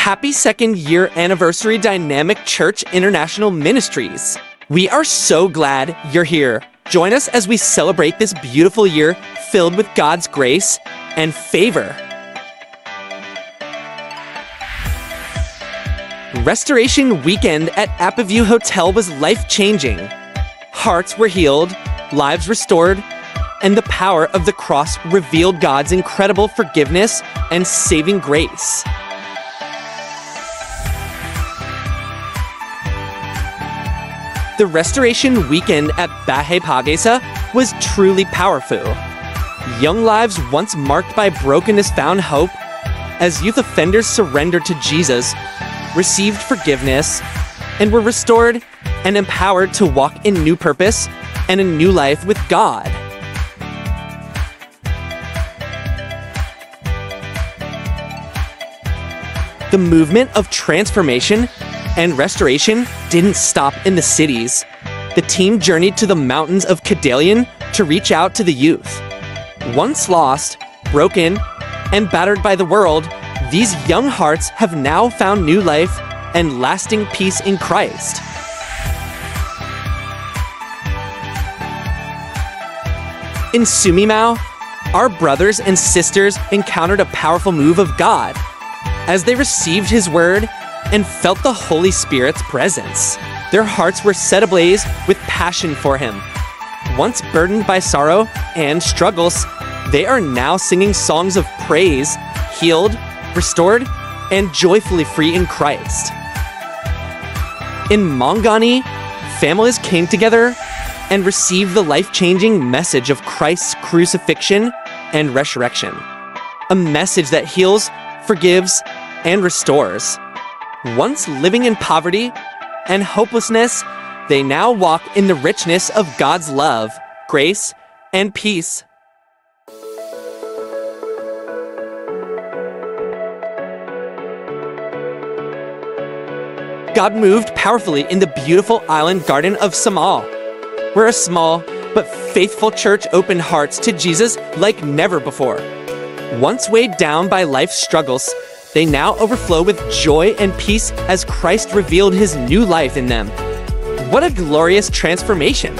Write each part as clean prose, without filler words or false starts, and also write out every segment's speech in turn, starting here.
Happy second year anniversary Dynamic Church International Ministries. We are so glad you're here. Join us as we celebrate this beautiful year filled with God's grace and favor. Restoration weekend at Appaview Hotel was life-changing. Hearts were healed, lives restored, and the power of the cross revealed God's incredible forgiveness and saving grace. The Restoration weekend at Bahay Pag-asa was truly powerful. Young lives once marked by brokenness found hope as youth offenders surrendered to Jesus, received forgiveness, and were restored and empowered to walk in new purpose and a new life with God. The movement of transformation and restoration didn't stop in the cities. The team journeyed to the mountains of Kedalian to reach out to the youth. Once lost, broken, and battered by the world, these young hearts have now found new life and lasting peace in Christ. In Sumimau, our brothers and sisters encountered a powerful move of God as they received His word and felt the Holy Spirit's presence. Their hearts were set ablaze with passion for Him. Once burdened by sorrow and struggles, they are now singing songs of praise, healed, restored, and joyfully free in Christ. In Mongani, families came together and received the life-changing message of Christ's crucifixion and resurrection. A message that heals, forgives, and restores. Once living in poverty and hopelessness, they now walk in the richness of God's love, grace, and peace. God moved powerfully in the beautiful island garden of Samal, where a small but faithful church opened hearts to Jesus like never before. Once weighed down by life's struggles, they now overflow with joy and peace as Christ revealed His new life in them. What a glorious transformation!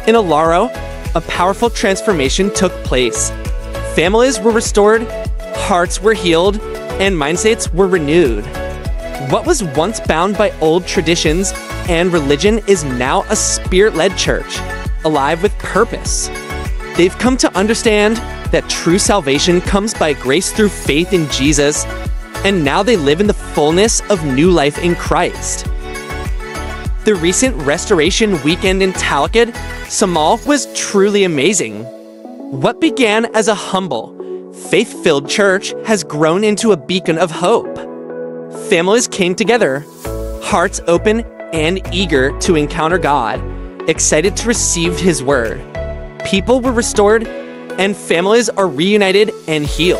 In Alaro, a powerful transformation took place. Families were restored, hearts were healed, and mindsets were renewed. What was once bound by old traditions and religion is now a spirit-led church, alive with purpose. They've come to understand that true salvation comes by grace through faith in Jesus, and now they live in the fullness of new life in Christ. The recent Restoration weekend in Talakad, Samal was truly amazing. What began as a humble, faith-filled church has grown into a beacon of hope. Families came together, hearts open and eager to encounter God, excited to receive His word. People were restored, and families are reunited and healed.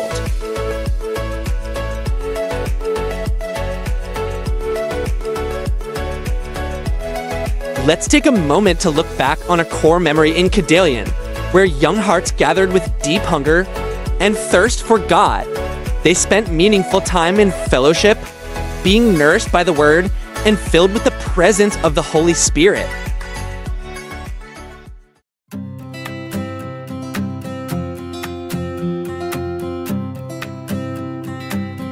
Let's take a moment to look back on a core memory in Kedalian, where young hearts gathered with deep hunger and thirst for God. They spent meaningful time in fellowship, being nourished by the Word, and filled with the presence of the Holy Spirit.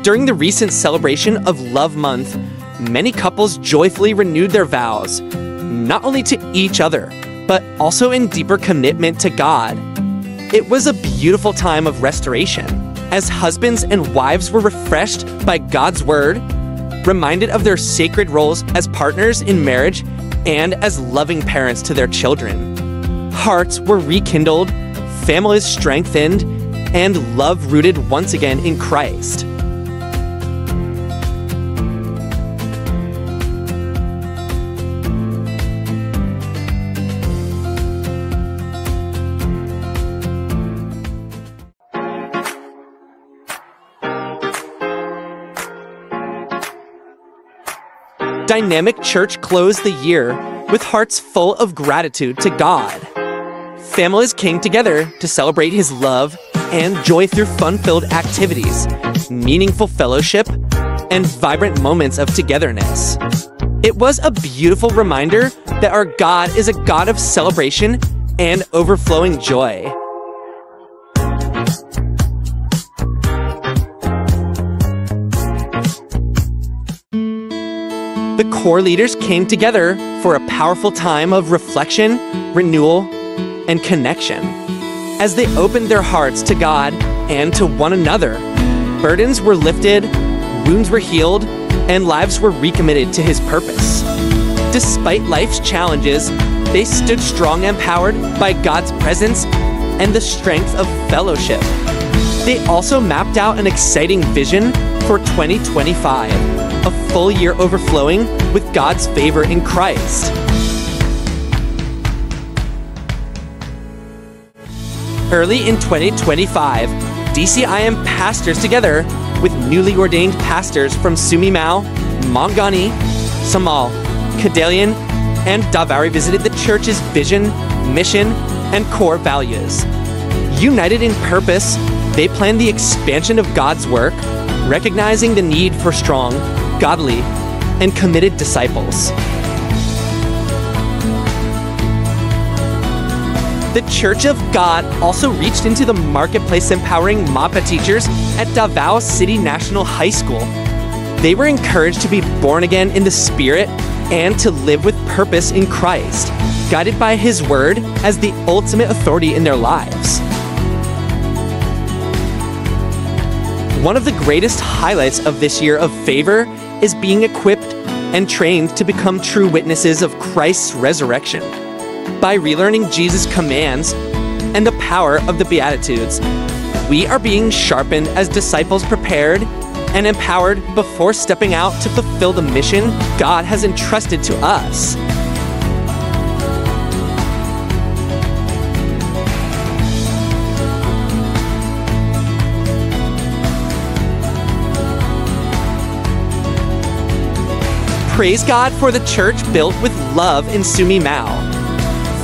During the recent celebration of Love Month, many couples joyfully renewed their vows, not only to each other, but also in deeper commitment to God. It was a beautiful time of restoration, as husbands and wives were refreshed by God's word, reminded of their sacred roles as partners in marriage and as loving parents to their children. Hearts were rekindled, families strengthened, and love rooted once again in Christ. Dynamic Church closed the year with hearts full of gratitude to God. Families came together to celebrate His love and joy through fun-filled activities, meaningful fellowship, and vibrant moments of togetherness. It was a beautiful reminder that our God is a God of celebration and overflowing joy. The core leaders came together for a powerful time of reflection, renewal, and connection. As they opened their hearts to God and to one another, burdens were lifted, wounds were healed, and lives were recommitted to His purpose. Despite life's challenges, they stood strong and empowered by God's presence and the strength of fellowship. They also mapped out an exciting vision for 2025, a full year overflowing with God's favor in Christ. Early in 2025, DCIM pastors together with newly ordained pastors from Sumimau, Mangani, Samal, Kedalian, and Davao visited the church's vision, mission, and core values. United in purpose, they planned the expansion of God's work, recognizing the need for strong, godly, and committed disciples. The Church of God also reached into the marketplace, empowering MAPA teachers at Davao City National High School. They were encouraged to be born again in the Spirit and to live with purpose in Christ, guided by His Word as the ultimate authority in their lives. One of the greatest highlights of this year of favor is being equipped and trained to become true witnesses of Christ's resurrection. By relearning Jesus' commands and the power of the Beatitudes, we are being sharpened as disciples, prepared and empowered before stepping out to fulfill the mission God has entrusted to us. Praise God for the church built with love in Sumimau.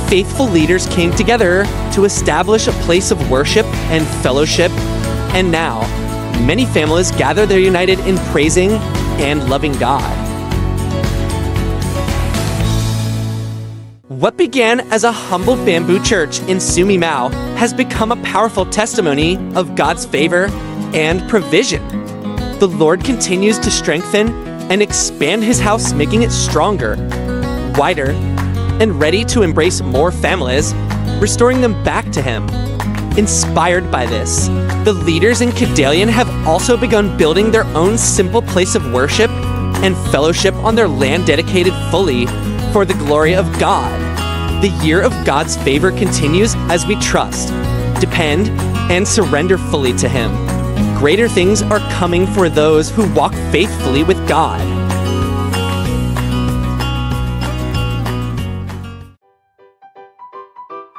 Faithful leaders came together to establish a place of worship and fellowship, and now many families gather there united in praising and loving God. What began as a humble bamboo church in Sumimau has become a powerful testimony of God's favor and provision. The Lord continues to strengthen and expand His house, making it stronger, wider, and ready to embrace more families, restoring them back to Him. Inspired by this, the leaders in Kedalian have also begun building their own simple place of worship and fellowship on their land dedicated fully for the glory of God. The year of God's favor continues as we trust, depend, and surrender fully to Him. Greater things are coming for those who walk faithfully with God.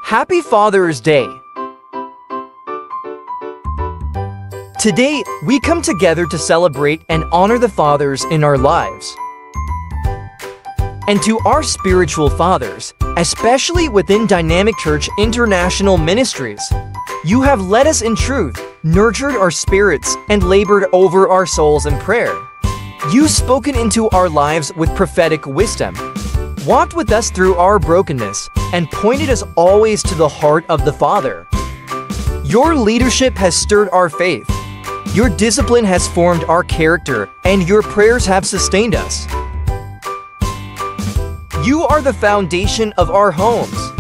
Happy Father's Day! Today, we come together to celebrate and honor the fathers in our lives. And to our spiritual fathers, especially within Dynamic Church International Ministries, you have led us in truth, nurtured our spirits, and labored over our souls in prayer. You've spoken into our lives with prophetic wisdom, walked with us through our brokenness, and pointed us always to the heart of the Father. Your leadership has stirred our faith. Your discipline has formed our character, and your prayers have sustained us. You are the foundation of our homes,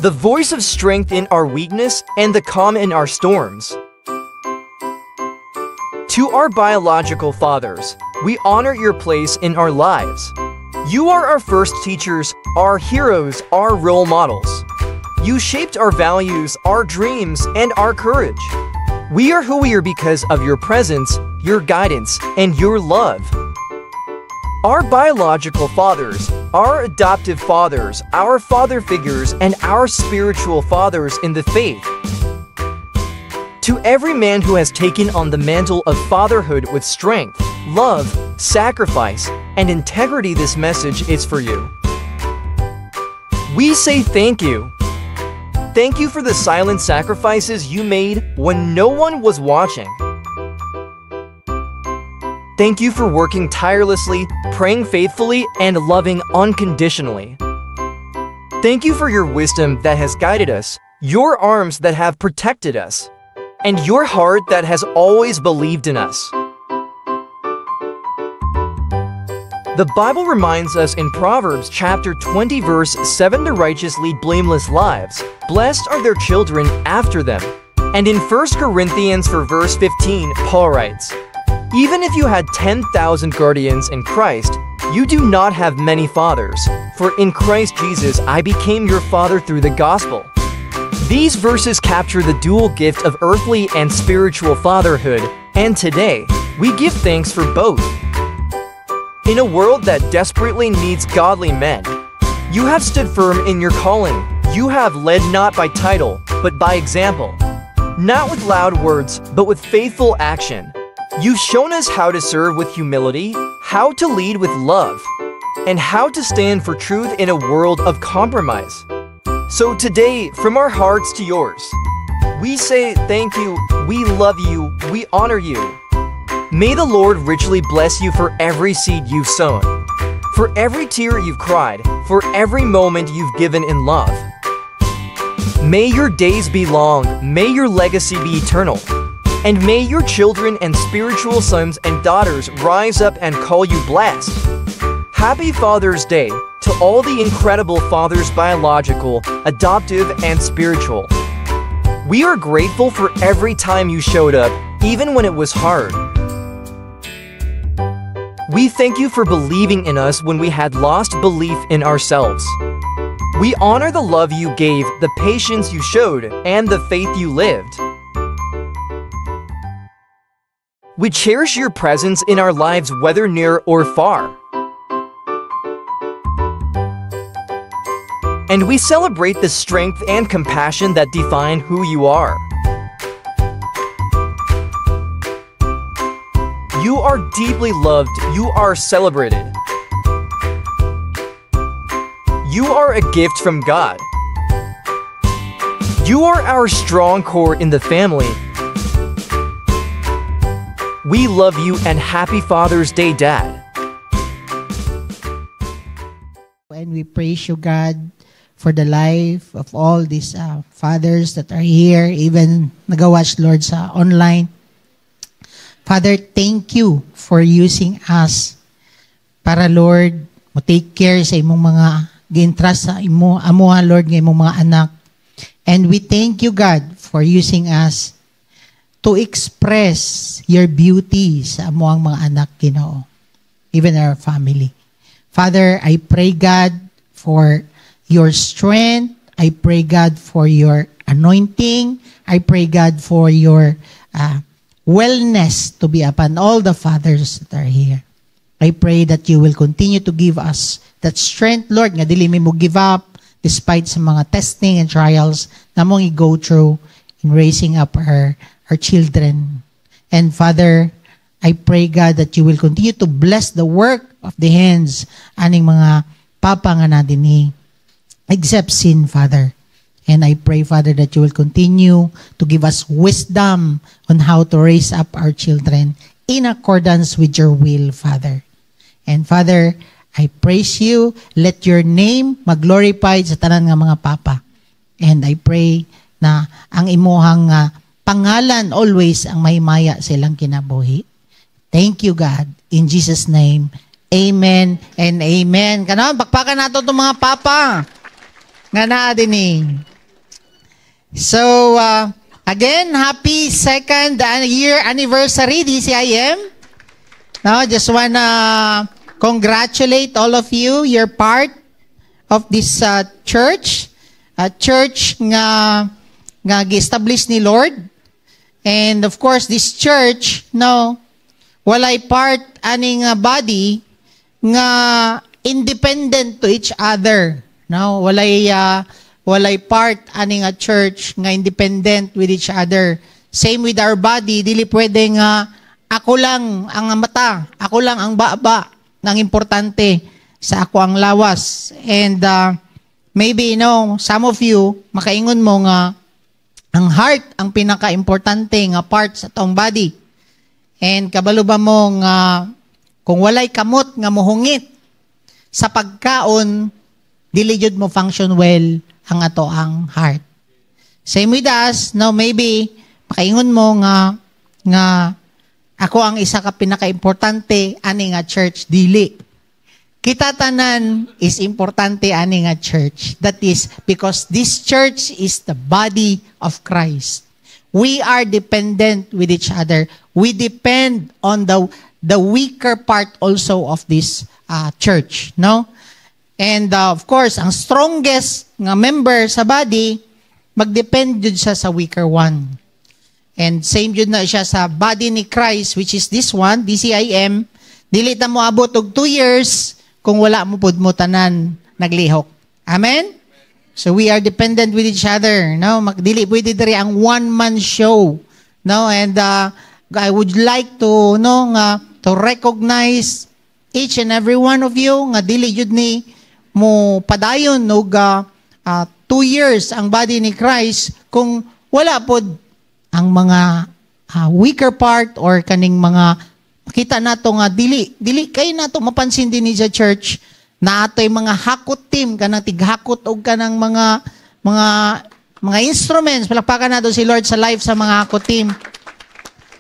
the voice of strength in our weakness, and the calm in our storms. To our biological fathers, we honor your place in our lives. You are our first teachers, our heroes, our role models. You shaped our values, our dreams, and our courage. We are who we are because of your presence, your guidance, and your love. Our biological fathers, our adoptive fathers, our father figures, and our spiritual fathers in the faith. To every man who has taken on the mantle of fatherhood with strength, love, sacrifice, and integrity, this message is for you. We say thank you. Thank you for the silent sacrifices you made when no one was watching. Thank you for working tirelessly, praying faithfully, and loving unconditionally. Thank you for your wisdom that has guided us, your arms that have protected us, and your heart that has always believed in us. The Bible reminds us in Proverbs chapter 20 verse 7 to righteous lead blameless lives. Blessed are their children after them. And in 1 Corinthians for verse 15, Paul writes, even if you had 10,000 guardians in Christ, you do not have many fathers, for in Christ Jesus I became your father through the gospel. These verses capture the dual gift of earthly and spiritual fatherhood, and today, we give thanks for both. In a world that desperately needs godly men, you have stood firm in your calling. You have led not by title, but by example. Not with loud words, but with faithful action. You've shown us how to serve with humility, how to lead with love, and how to stand for truth in a world of compromise. So today, from our hearts to yours, we say thank you, we love you, we honor you. May the Lord richly bless you for every seed you've sown, for every tear you've cried, for every moment you've given in love. May your days be long, may your legacy be eternal, and may your children and spiritual sons and daughters rise up and call you blessed. Happy Father's Day to all the incredible fathers, biological, adoptive, and spiritual. We are grateful for every time you showed up, even when it was hard. We thank you for believing in us when we had lost belief in ourselves. We honor the love you gave, the patience you showed, and the faith you lived. We cherish your presence in our lives, whether near or far. And we celebrate the strength and compassion that define who you are. You are deeply loved. You are celebrated. You are a gift from God. You are our strong core in the family. We love you and happy Father's Day, Dad. And we praise you, God, for the life of all these fathers that are here, even nag-watch, Lord, sa online. Father, thank you for using us para, Lord, mo take care sa imong mga gintrust sa imo, amuha, Lord, ng imong mga anak. And we thank you, God, for using us to express your beauty sa amuang mga anak, Ginoo, even our family. Father, I pray, God, for your strength. I pray, God, for your anointing. I pray, God, for your wellness to be upon all the fathers that are here. I pray that you will continue to give us that strength, Lord, nga dili mi mo give up despite sa mga testing and trials na mong i-go through in raising up our children. And Father, I pray, God, that you will continue to bless the work of the hands aning mga papa nga natin ni except sin, Father. And I pray, Father, that you will continue to give us wisdom on how to raise up our children in accordance with your will, Father. And Father, I praise you. Let your name mag-glorified sa tanan nga mga papa. And I pray na ang imuhang pangalan always ang mahimaya sa ilang kinabuhi. Thank you, God. In Jesus' name, amen and amen. Kanon, bakpakan nato itong mga papa. Nga na din eh. So, again, happy second year anniversary, DCIM. Now, just wanna congratulate all of you. You're part of this church. A church nga gi-establish ni Lord. And of course, this church, no, walay part aning body nga independent to each other. No, walay part aning a church nga independent with each other. Same with our body, dili pwede nga ako lang ang mata, ako lang ang baba nang importante sa ako ang lawas. And maybe, some of you, makaingon mo nga ang heart ang pinaka-importante nga part sa tong body. And kabalo ba mo nga kung walay kamot nga mohungit sa pagkaon, dili jud mo function well ang ato ang heart. Same with us, no, maybe pakaingon mo nga ako ang isa ka pinaka-importante ani nga church, dili. Kita tanan is importante ani nga church. That is because this church is the body of Christ. We are dependent with each other. We depend on the weaker part also of this church, no? And of course, ang strongest nga member sa body, magdepend jud siya sa weaker one. And same jud na siya sa body ni Christ, which is this one, DCIM. Dili ta mo abot og 2 years kung wala mo pud mo tanan naglihok. Amen? So we are dependent with each other, no? Dili pwede diri ang one-man show, no? And I would like to to recognize each and every one of you nga dili jud ni mo padayon og 2 years ang body ni Christ kung wala pod ang mga weaker part or kaning mga makita nato nga dili kay nato mapansin din sa church na ato'y mga hakot team kanang tighakot og kanang mga instruments. Palakpakan nato si Lord sa life sa mga hakot team.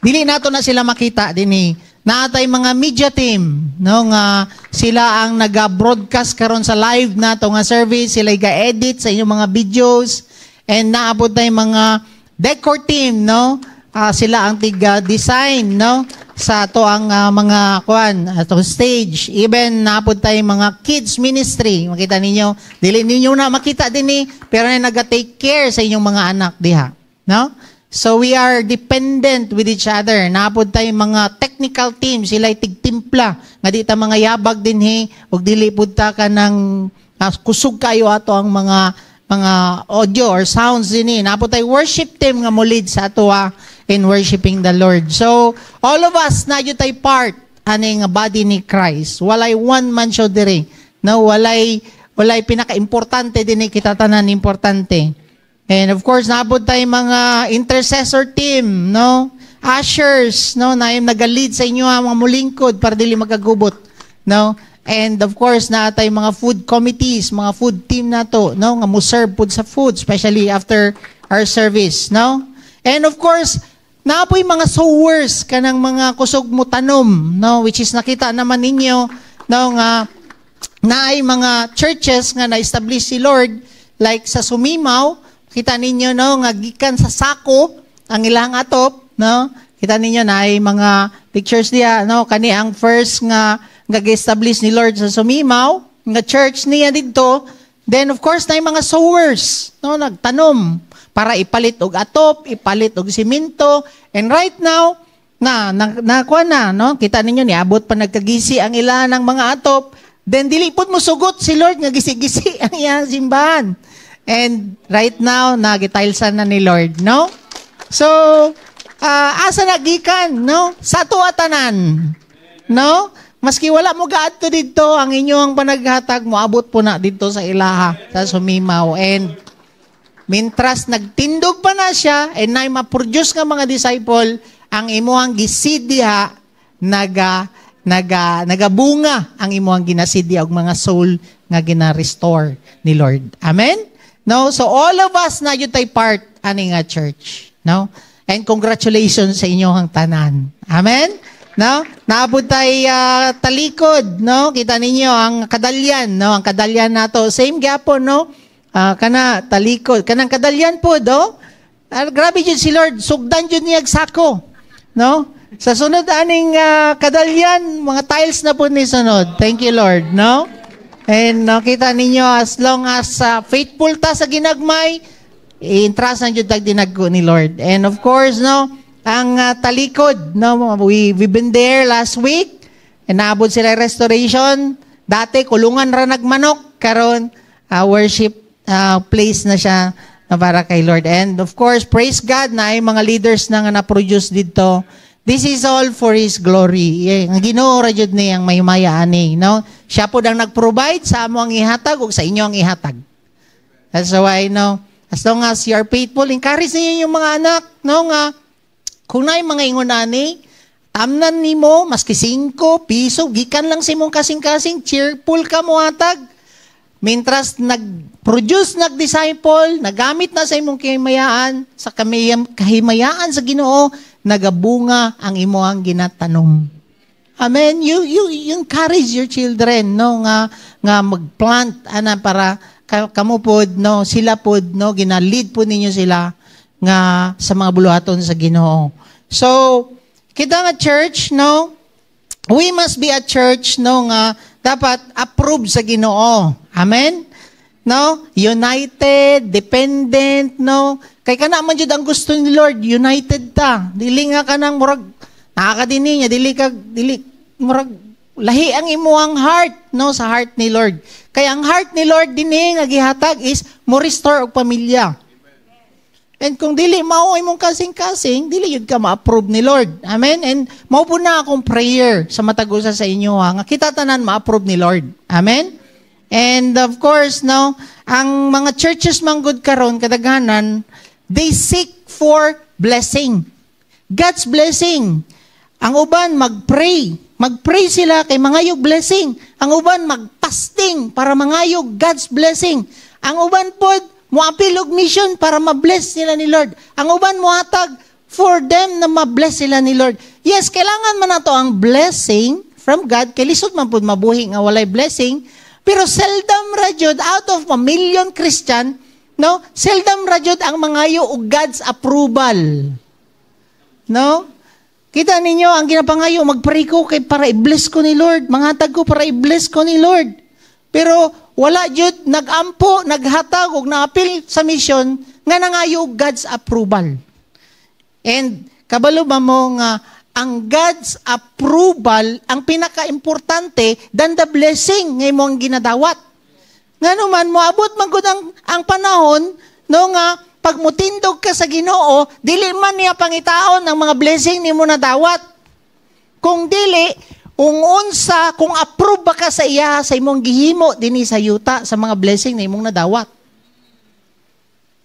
Dili nato na sila makita dinhi. Naatay mga media team, no, nga sila ang naga-broadcast karon sa live nato nga service, sila ga-edit sa inyong mga videos, and naabot na yung mga decor team, no, sila ang tiga-design, no, sa ato ang mga atong stage. Even naabot tayo mga kids ministry, makita ninyo, dili ninyo na makita din pero na naga-take care sa inyong mga anak diha, no? So we are dependent with each other. Naapod tayo mga technical team, sila tigtimpla. Nga di ta mga yabag din ug dili pud ta ka ng kusog kayo ato ang mga audio or sounds din Naapod tayo worship team nga mo lead sa ato in worshiping the Lord. So all of us na jud tay part ani nga body ni Christ. Walay one man show diri. No, walay pinaka-importante din kita tanan importante. And of course, naabot tayo mga intercessor team, no? Ushers, no? Na yung nag-lead sa inyo mga mulingkod para dili magagubot, no? And of course, na tayo mga food committees, mga food team na to, no? Nga mo serve food sa food, especially after our service, no? And of course, naapoy mga sowers, kanang mga kusog mo tanom, no? Which is nakita naman ninyo, no? Nga na ay mga churches nga na-establish si Lord, like sa Sumimaw, kita ninyo, no, nga gikan sa sako ang ilang atop, no? Kita ninyo na ay mga pictures niya, no? Kani ang first nga establish ni Lord sa Sumimaw, nga church niya dito. Then of course na mga sowers, no, nagtanom para ipalit og atop, ipalit og simento. And right now, nakuha na, no? Kita ninyo niabot pa nagkagisi ang ilan ng mga atop. Then dili pud mo sugot si Lord nga gisi-gisi ang iyang simbahan. And right now, nagitailsan na ni Lord, no? So, asa nagikan, no? Sa tuatanan, no? Maski wala mo gaadto dito, ang inyong panaghatag mo, abot po na dito sa ilaha, sa Sumimaw. And, mintras nagtindog pa na siya, and na ma-produce nga mga disciple, ang imuhang gisidya, nagabunga ang imuhang ginasidya, og mga soul nga gina-restore ni Lord. Amen? No, so all of us na yun tay part ani nga church, no? And congratulations sa inyong tanan. Amen? No? Naabot tay talikod, no? Kita ninyo ang kadalyan, no? Ang kadalyan nato same gyapon, no? Kana talikod, kanang kadalyan po, do? Grabe jud si Lord, sugdan jud niya sako, no? Sa sunod aning kadalyan, mga tiles na po ni sunod. Thank you, Lord, no? And nakita ninyo, as long as faithful ta sa ginagmay, intrasan jud tag dinagko ni Lord. And of course, no, ang talikod, no, we've been there last week, and naabot sila restoration. Dati kulungan ra nagmanok, karon worship place na siya na para kay Lord. And of course, praise God na ay mga leaders na nga na-produce dito. This is all for His glory. Ang Ginoo ra jud ni ang mahimaya ani, no? Siya po ang nag-provide sa amo ang ihatag ug sa inyo ang ihatag. That's why, no, as long as you are faithful, encourage niyo yung mga anak, no, nga kung naay mga ingon ani, tamnan nimo maski 5 piso gikan lang sa imong kasing-kasing, cheerful ka mo hatag. Mintras nag-produce, nag-disciple, nagamit na sa imong kahimayaan, sa kahimayaan sa Ginoo, nagabunga ang imong ginatanom. Amen. You encourage your children, no, nga magplant ana para kamo pod, no, sila pod, no, ginalead po ninyo sila nga sa mga buluhaton sa Ginoo. So, kita nga church, no, we must be a church, no, nga dapat approve sa Ginoo. Amen? No? United, dependent, no? Kay kana man jud ang gusto ni Lord, united ta. Dili nga kanang murag nakakadini niya, dili murag lahi ang imuang heart, no, sa heart ni Lord. Kay ang heart ni Lord dinhi nga gihatag is mo restore og pamilya. And kung dili mao imong kasing-kasing, dili yun ka ma-approve ni Lord. Amen? And mao po na akong prayer sa matag-usa sa inyo, nga kita tanan ma-approve ni Lord. Amen? And of course, no, ang mga churches manggod karon kadaghanan, they seek for blessing. God's blessing. Ang uban mag-pray. Mag-pray sila kay mangayog blessing. Ang uban mag-fasting para mangayog God's blessing. Ang uban pod moapil og mission para ma-bless sila ni Lord. Ang uban mohatag for them na ma-bless sila ni Lord. Yes, kailangan man nato ang blessing from God. Kay lisod man pud mabuhi nga walay blessing. Pero seldom rajud out of a million Christian, no? Seldom rajud ang mangayo og God's approval. No? Kita ninyo ang ginapangayo, magpray ko kay para i-bless ko ni Lord. Manghatag ko para i-bless ko ni Lord. Pero wala jud nagampo, naghatag og naapil sa mission nga nangayo God's approval. And kabalo ba mo nga ang God's approval ang pinaka-importante than the blessing nga imong ginadawat. Nganuman moabot man gud ang panahon no nga pag mutindog ka sa Ginoo, dili man niya pangitaon ang mga blessing nimo nadawat. Kung dili kung approve ba ka sa iya sa imong gihimo dinhi sa yuta sa mga blessing na imong nadawat.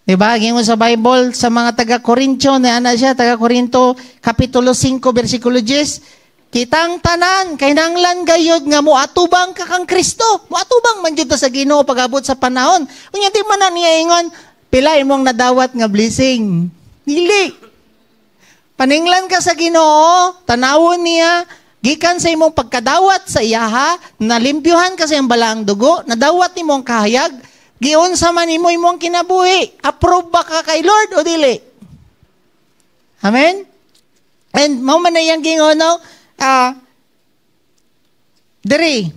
Diba? Gingon sa Bible sa mga taga-Korintyo, na ana siya, taga-Korinto, Kapitulo 5, versikulo 10, kitang tanan, kay nanglan gayod nga muatubang ka kang Kristo. Muatubang man jud ta sa Ginoo pag-abot sa panahon. Unya di man na niya ingon, pila imong nadawat nga blessing. Dili. Paninglan ka sa Ginoo, tanawon niya, gikan sa imong pagkadawat sa iyaha, nalimpyuhan ka sa iyang balaang dugo, nadawat nimo ang kahayag, giunsa man nimo imong kinabuhi, approve ba ka kay Lord o dili? Amen? And mao man na yang gingon, no? Diri,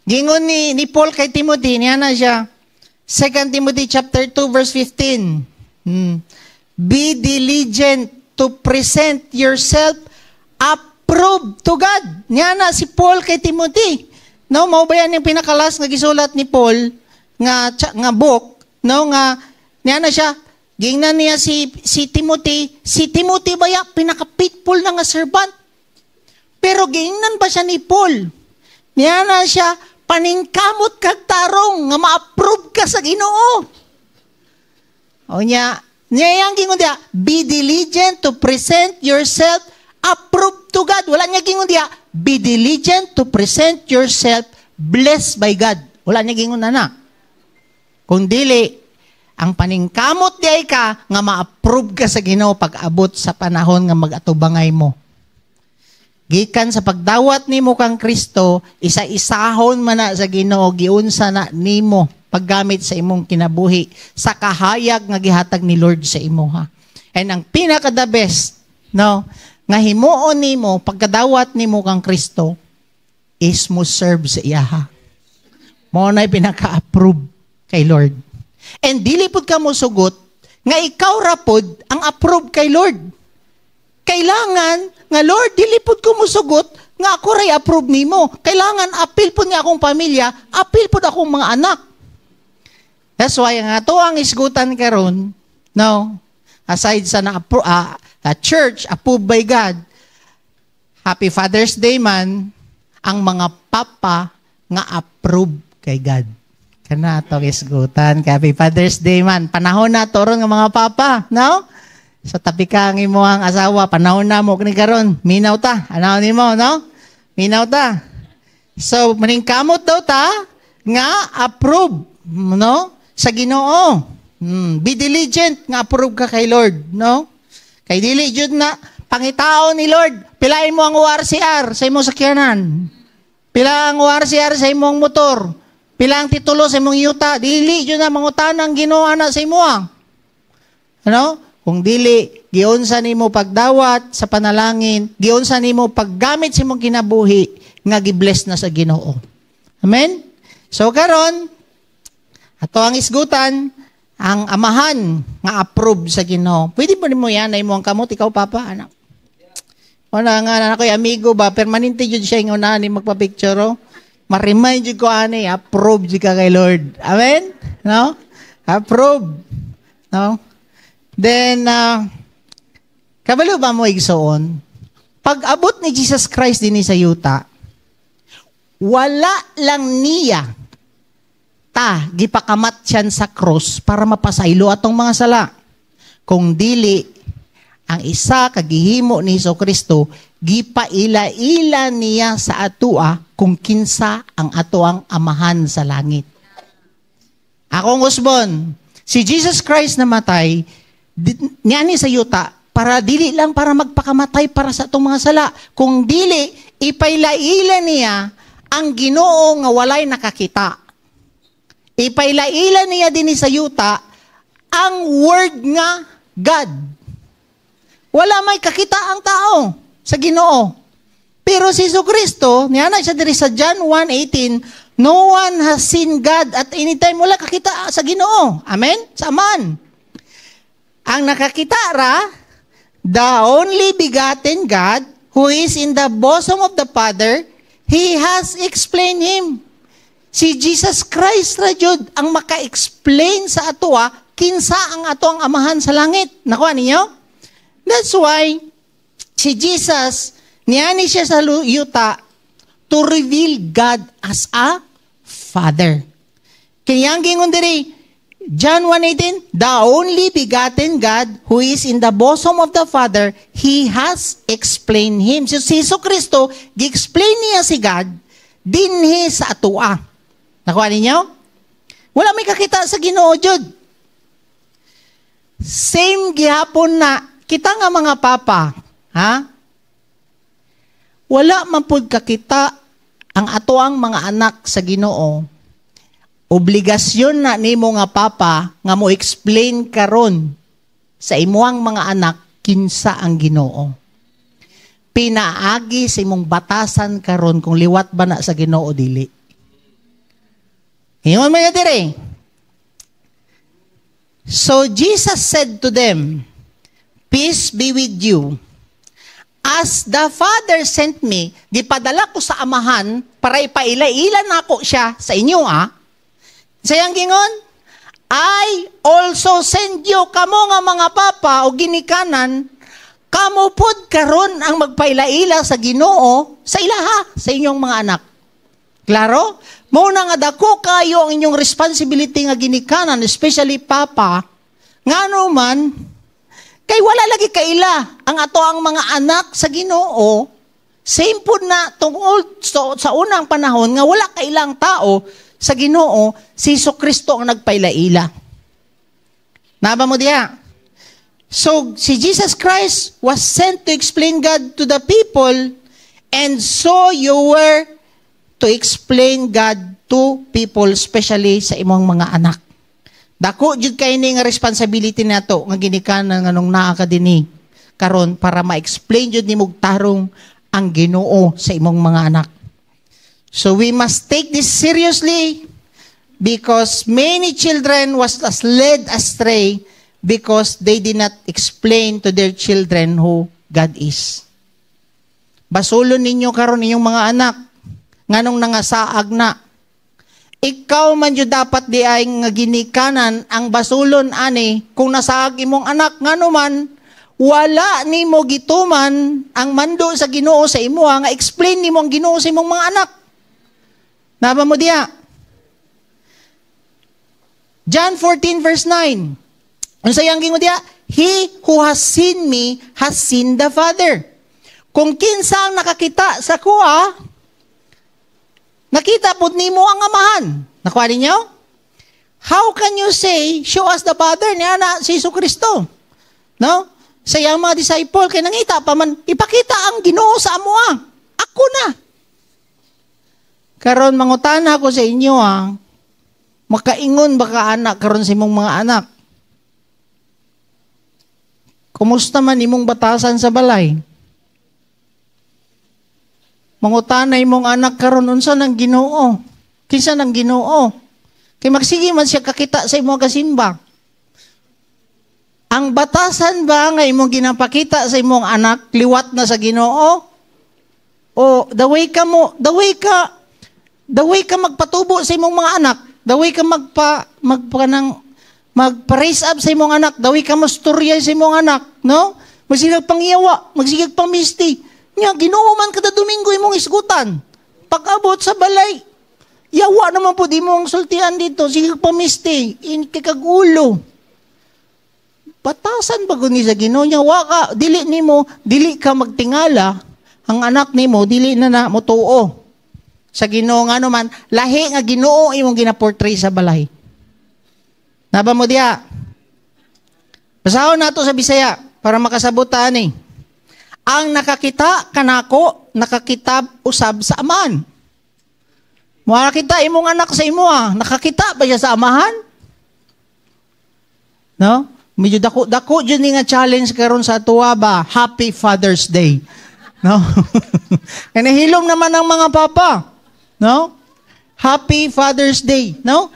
gingon ni Paul kay Timothy, niya na siya, 2 Timothy chapter 2 verse 15. Be diligent to present yourself approved to God. Niya na si Paul kay Timothy. No, mao ba yan yung pinakalas nga gisulat ni Paul nga book, no, nga niya na siya gingnan niya si Timothy. Si Timothy ba ya pinaka-faithful na nga servant. Pero gingnan pa siya ni Paul. Niya na siya paningkamot kag tarong nga ma-approve ka sa Ginoo. O niya yang gingon dia, be diligent to present yourself approved to God. Wala niya gingon dia, be diligent to present yourself blessed by God. Wala niya gingon na. Kung dili, ang paningkamot di ay ka nga ma-approve ka sa Ginoo pag-abot sa panahon nga mag-atubangay mo. Gikan sa pagdawat nimo kang Kristo, isa-isahon man na sa Ginoo, giunsa na nimo paggamit sa imong kinabuhi sa kahayag nga gihatag ni Lord sa imo, ha. And ang pinaka the best, no, nga himuon nimo pagkadawat nimo kang Kristo is mo serve sa iya, ha. Mo na pinaka-approve kay Lord. And dili pud ka mo sugot nga ikaw ra pod ang approve kay Lord. Kailangan nga Lord, dili pud ko mo sugot nga ako ray approve nimo. Kailangan apil pud nga akong pamilya, apil pud akong mga anak. That's why nga to ang isgutan karon, no, aside sa church approved by God, Happy Father's Day man, ang mga papa nga approve kay God. Kana to isgutan, Happy Father's Day man. Panahon na to ron nga mga papa, no? Sa tabi ka ang imo ang asawa, panahon na mo kini karon, minaw ta. Anaw nimo, no? Minaw ta. So, maning kamot daw ta nga approve, no? Sa Ginoo. Be diligent nga approve ka kay Lord, no? Kay dili jud na pangitaon ni Lord, pilain mo ang ORCR sa imong sakyanan. Pila ang ORCR sa imong motor. Pila ang titulo sa imong yuta. Dili jud na mangutanang Ginoo ana sa imo. Ano? Kung dili, giunsa nimo pagdawat sa panalangin, giunsa nimo paggamit sa imong kinabuhi, nga gibless na sa Ginoo. Amen? So karon, ato ang isgutan, ang amahan nga approve sa Ginoo. Pwede ba nimo yan na imo ang kamot, ikaw papa, anak? Wala nga, anak ko'y amigo ba, permanente jud siya yung una ni magpa-picture, oh. Ma-remind jud ko ani, approve jud ka kay Lord. Amen? No? Approve. No? Then, kabalo ba mo igsoon? Pag abot ni Jesus Christ din sa yuta, wala lang niya gipakamat siyan sa cross para mapasaylo atong mga sala. Kung dili, ang isa kagihimo ni Jesucristo, gipaila-ila niya sa atua kung kinsa ang atoang amahan sa langit. Akong usbon, si Jesus Christ namatay, niya sa yuta, para dili lang para magpakamatay para sa atong mga sala. Kung dili, ipailaila niya ang Ginoo nga walay nakakita. Ipailaila niya din sa yuta ang word nga God. Wala may kakita ang tao sa Ginoo. Pero si Jesucristo, niya na siya diri sa John 1:18, no one has seen God at any time. Wala kakita sa Ginoo. Amen? Sa Aman. Ang nakakita ra, the only begotten God, who is in the bosom of the Father, He has explained Him. Si Jesus Christ ra jud ang maka-explain sa atoa kinsa ang ato ang amahan sa langit. Nakuha ninyo? That's why si Jesus, niyani siya sa yuta to reveal God as a Father. Kaya gingon diri, John 1:18, the only begotten God who is in the bosom of the Father, He has explained Him. So si Jesucristo, gi-explain niya si God, dinhi sa atua. Nakuha ninyo? Wala may kakita sa Ginoo jud. Same gihapon na, kita nga mga papa, ha? Wala man pud kakita ang atoang mga anak sa Ginoo. Obligasyon na nimo nga papa nga mo explain karon sa imuang mga anak kinsa ang Ginoo. Pinaagi sa imong batasan karon kung liwat ba na sa Ginoo dili. Ingon man dire. So Jesus said to them, peace be with you. As the Father sent me, gipadala ko sa amahan para ipaila-ila nako siya sa inyo, Sayang gingon, I also send you, kamo nga mga papa o ginikanan, kamo pod karon ang magpaila-ila sa Ginoo sa ilaha, sa inyong mga anak. Klaro? Muna nga dako kayo ang inyong responsibility nga ginikanan, especially papa, nga man, kay wala lagi kaila ang ato ang mga anak sa Ginoo, same po na tungkol sa unang panahon nga wala kailang tao sa Ginoo, si Jesucristo ang nagpaila-ila. Naba mo diya? So, si Jesus Christ was sent to explain God to the people, and so you were to explain God to people, especially sa imong mga anak. Dako jud kay ni nga responsibility nato nga ginikanan nganong naa ka dinhi karon para ma-explain jud nimo tarong ang Ginoo sa imong mga anak. So we must take this seriously because many children was led astray because they did not explain to their children who God is. Basulon ninyo karon inyong mga anak nganong nangasaag na. Ikaw man jud dapat di ay nga ginikanan ang basulon ani kung nasaag imong anak ngano man wala nimo gituman ang mando sa Ginoo sa imo nga explain nimo ang Ginoo sa imong mga anak. Naba mo diya? John 14 verse 9. Ang sayang gingon diya, He who has seen me has seen the Father. Kung kinsa ang nakakita sa kuha, nakita po nimo ang amahan. Nakuha ninyo? How can you say, show us the Father? Niya na si Jesucristo. No? Sa iyang mga disciple, kaya nangita pa man, ipakita ang Ginoo sa amoa. Ako na. Karon mangutana ko sa inyo, makaingon ba ka anak karon sa imong mga anak? Kumusta man imong batasan sa balay? Mangutana imong anak karon unsa nang Ginoo? Kinsa nang Ginoo? Kay magsige man siya kakita sa imong kasimba. Ang batasan ba nga imong ginapakita sa imong anak liwat na sa Ginoo? O the way ka magpatubo sa imong mga anak, the way ka magpa-raise up sa imong anak, the way ka masturya sa imong anak, no? Magsigag pangyawa, magsigag pamisti. Nya Ginoo man kada Domingo imong isgutan. Pag-abot sa balay, yawa naman po di mong sultian dito, sigag pamisti, kikagulo. Batasan ba ni sa Ginoo niya? Waka, dili ka magtingala, ang anak nimo dili na motuo. Sa Ginoo nga naman, lahi nga Ginoo imong ginaportray sa balay. Naba mo diya? Basahon nato sa Bisaya para makasabutan ni. Ang nakakita kanako, nakakita usab sa amahan. Makakita imong anak sa imo nakakita ba siya sa amahan? No? Medyo dako dyan nga challenge karon sa atuwa ba? Happy Father's Day. No? Kanahilom naman ang mga papa. No? Happy Father's Day. No?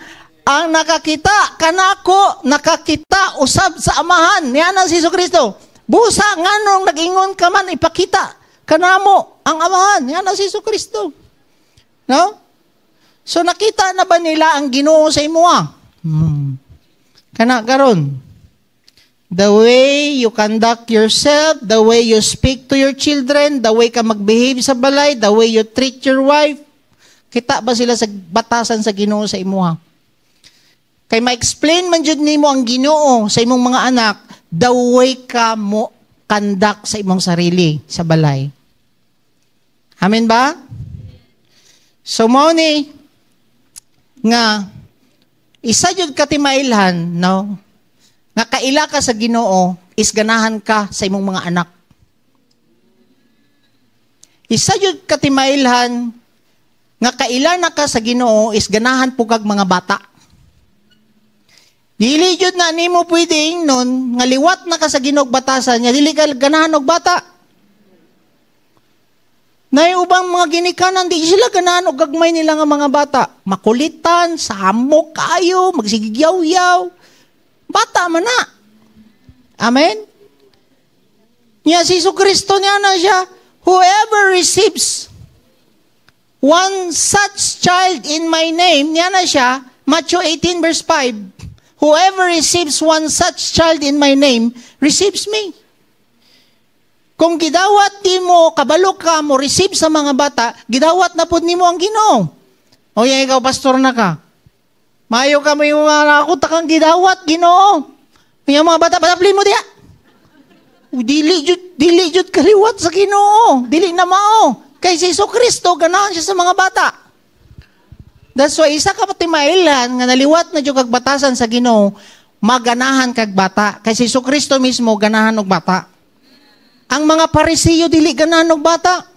Ang nakakita kanako, nakakita usab sa amahan. Yan ang si Jesucristo. Busa nganong nag-ingon ka man ipakita kanamo ang amahan. Yan ang si Jesucristo. No? So nakita na ba nila ang Ginoo sa imo? Kana karon. The way you conduct yourself, the way you speak to your children, the way ka mag-behave sa balay, the way you treat your wife, kita ba sila sa batasan sa Ginoo sa imuha? Kay ma-explain man jud nimo ang Ginoo sa imong mga anak, the way ka mo conduct sa imong sarili sa balay. Amen ba? So mo ni nga isa jud ka timailhan, no? Nga kaila ka sa Ginoo is ganahan ka sa imong mga anak. Isa jud ka timailhan nga kaila na ka sa Ginoo is ganahan pugag mga bata. Dili jud na nimo pwedeng nun nga liwat na ka sa Ginoo batasan nya dili ka ganahan og bata. Nay ubang mga ginikanan di sila ganahan og gagmay nila nga mga bata. Makulitan, samok kayo, magsigigyaw-yaw. Bata man na. Amen? Niya si Jesucristo niya na siya, whoever receives one such child in my name, niya na siya, Matthew 18 verse 5, whoever receives one such child in my name, receives me. Kung gidawat di mo, kabalo ka mo, receive sa mga bata, gidawat na po ni mo ang Ginoo. O yan, ikaw pastor na ka. Mayo ka mo yung mga ako, takang gidawat, Ginoo. Yung mga bata, patapli mo diya. Dili jud kaliwat sa Ginoo. Dili na mao. Kay si Jesucristo, ganahan siya sa mga bata. That's why, isa ka pati mailan, nga naliwat na jud kag batasan sa Ginoo, maganahan kag bata. Kay si Jesucristo mismo, ganahan og bata. Ang mga Pariseo, dili ganahan og bata.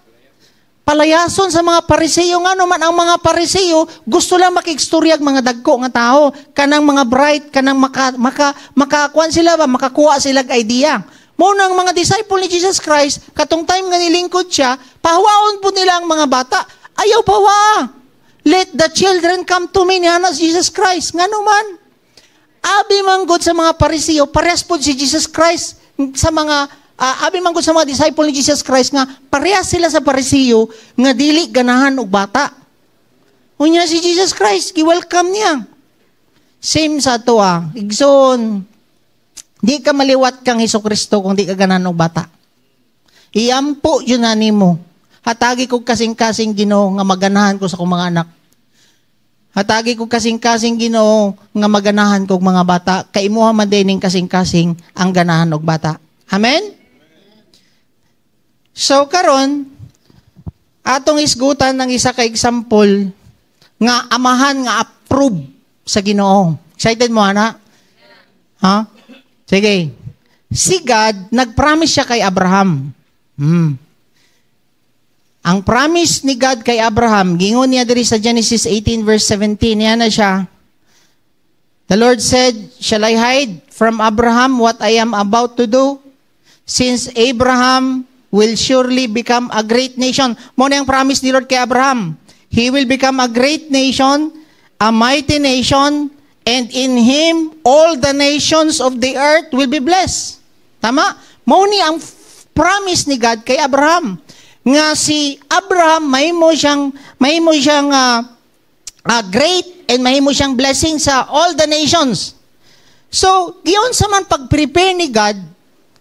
Palayason sa mga Pariseo nga naman ang mga Pariseo gusto lang makikstoryag mga dagko nga tao kanang mga bright kanang makakuan sila ba makakuha sila idea mo nang mga disciple ni Jesus Christ katong time nga nilingkod siya pahawaon po nila ang mga bata ayaw pawa let the children come to me ni Jesus Christ nga naman abi manggod sa mga Pariseo parehas po si Jesus Christ sa mga abi man ko sa mga disciple ni Jesus Christ nga parehas sila sa Pariseo nga dili ganahan og bata. Unya si Jesus Christ gi-welcome niya. Same sa ato igsoon. Di ka maliwat kang Hesukristo kung di ka ganahan og bata. Iampo yun na nimo. Hatagi ko kasing-kasing Ginoo nga maganahan ko sa akong mga anak. Hatagi ko kasing-kasing Ginoo nga maganahan kog mga bata, kay imuha man din kasing-kasing ang ganahan og bata. Amen? So karon atong isgutan ng isa ka example nga amahan nga approve sa Ginoo. Excited mo ana? Ha? Sige. Si God nagpromise siya kay Abraham. Ang promise ni God kay Abraham, gingon niya diri sa Genesis 18 verse 17, yan na siya. The Lord said, "Shall I hide from Abraham what I am about to do? Since Abraham will surely become a great nation." Muna yung promise ni Lord kay Abraham. He will become a great nation, a mighty nation, and in him all the nations of the earth will be blessed. Tama? Muna ang promise ni God kay Abraham. Nga si Abraham mahimo siyang great and mahimo siyang blessing sa all the nations. So, giyon sa man pag-prepare ni God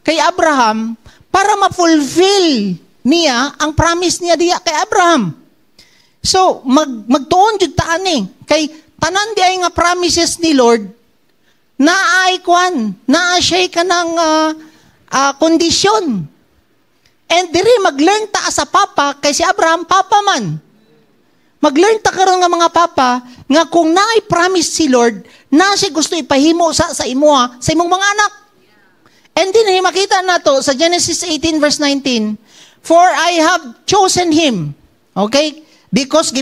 kay Abraham para ma-fulfill niya ang promise niya diya kay Abraham. So, magtuon jud ta ani kay tanan di ay nga promises ni Lord naa siya kanang kondisyon. And diri mag-learn ta sa papa kay si Abraham papa man. Mag-learn ta karon nga mga papa nga kung naay promise si Lord na siya gusto ipahimo sa imuha sa imong mga anak. And din makita nato sa Genesis 18 verse 19, "For I have chosen him." Okay? Because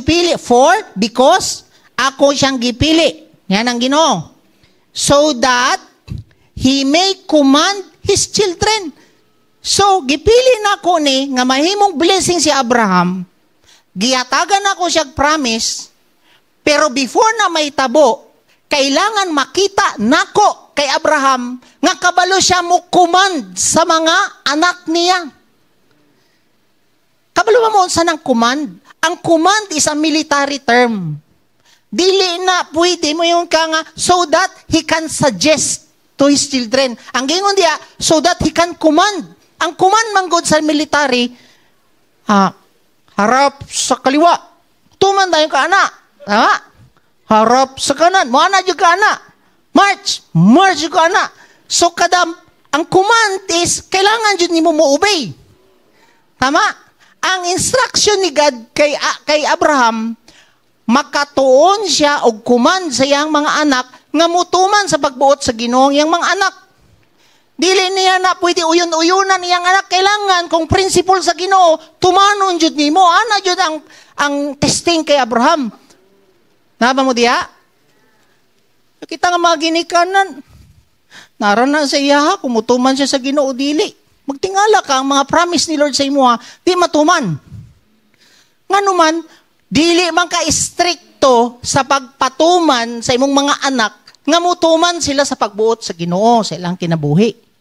ako siyang gipili. Yan ang Ginoo. So that he may command his children. So, gipili na ko ni nga mahimong blessing si Abraham, giyatagan ako siyang promise, pero before na may tabo, kailangan makita nako kay Abraham nga kabalo siya mo command sa mga anak niya. Kabalo mo sa nang command? Ang command is a military term. Dili na pwede mo yung nga so that he can suggest to his children. Ang gingon diya, so that he can command. Ang command manggod sa military, harap sa kaliwa. Tuman tayo ka ana. Tama? Harap sa kanan. Mana dyan ka ana. March dyan ka ana. So ang command is, kailangan dyan ni mo obey. Tama? Ang instruction ni God kay Abraham, makatuon siya og command sa iyang mga anak, nga mutuman sa pagbuot sa Ginoo iyang mga anak. Dili niya na pwede uyon-uyonan iyang anak. Kailangan kung principle sa Ginoo, tumanon jud nimo. Ana jud ang testing kay Abraham. Naba mo diha? Kita nga mga ginikanan. Narana sa iya, kumutuman siya sa Ginoo dili. Magtingala ka ang mga promise ni Lord sa imo, di matuman. Nganuman, dili man ka istrikto sa pagpatuman sa imong mga anak, nga mutuman sila sa pagbuot sa Ginoo sa ilang kinabuhi.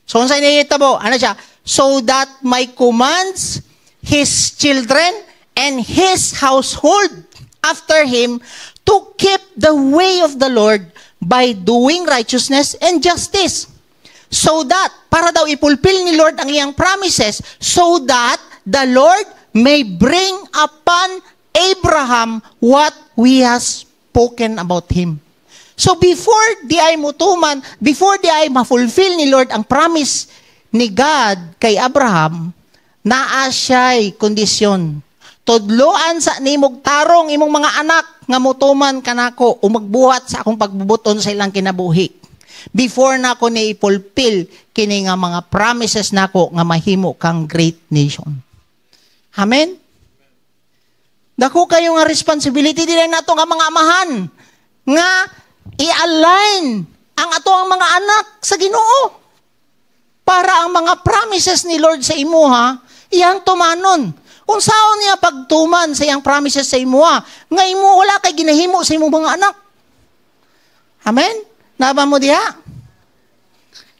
So, sa initabo, ano siya? So that my commands his children and his household after him to keep the way of the Lord by doing righteousness and justice. So that, para daw ipulpil ni Lord ang iyang promises, so that the Lord may bring upon Abraham what we have spoken about him. So before di ay mutuman, before di ay ma-fulfill ni Lord ang promise ni God kay Abraham, naa siya'y kondisyon. Tudloan sa nimog tarong imong mga anak nga mutuman kanako o magbuhat sa akong pagbubuton sa ilang kinabuhi. Before na ako ni ipulpil kini nga mga promises nako nga mahimo kang great nation. Amen? Dako kayo nga responsibility din nato nga mga amahan nga i-align ang ato ang mga anak sa Ginoo para ang mga promises ni Lord sa imuha iyang tumanon. Unsaon niya pagtuman sa iyang promises sa imuha nga imo wala kay ginahimo sa imong mga anak. Amen? Naba mo diha?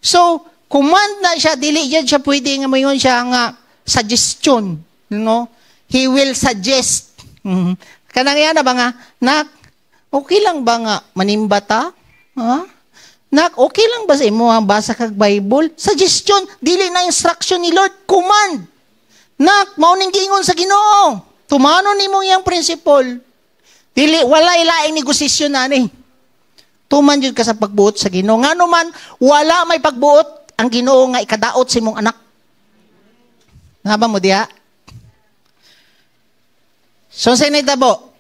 So, command na siya, dili yan siya pwede nga mayon siya nga suggestion. He will suggest. Kanang yan na ba nga, nak, okay lang ba nga manimbata? Ha? Nak, okay lang ba sa imo ang basa kag Bible? Suggestion, dili na instruction ni Lord, command. Nak, mauning gingon sa Ginoo. Tumanon nimo yang principle. Dili, wala ilaing negosasyon na ni. Tuman yun ka sa pagbuot sa Ginoo. Nga naman, wala may pagbuot ang Ginoo nga ikadaot sa imong anak. Nga ba mo diya? So, sa initabo.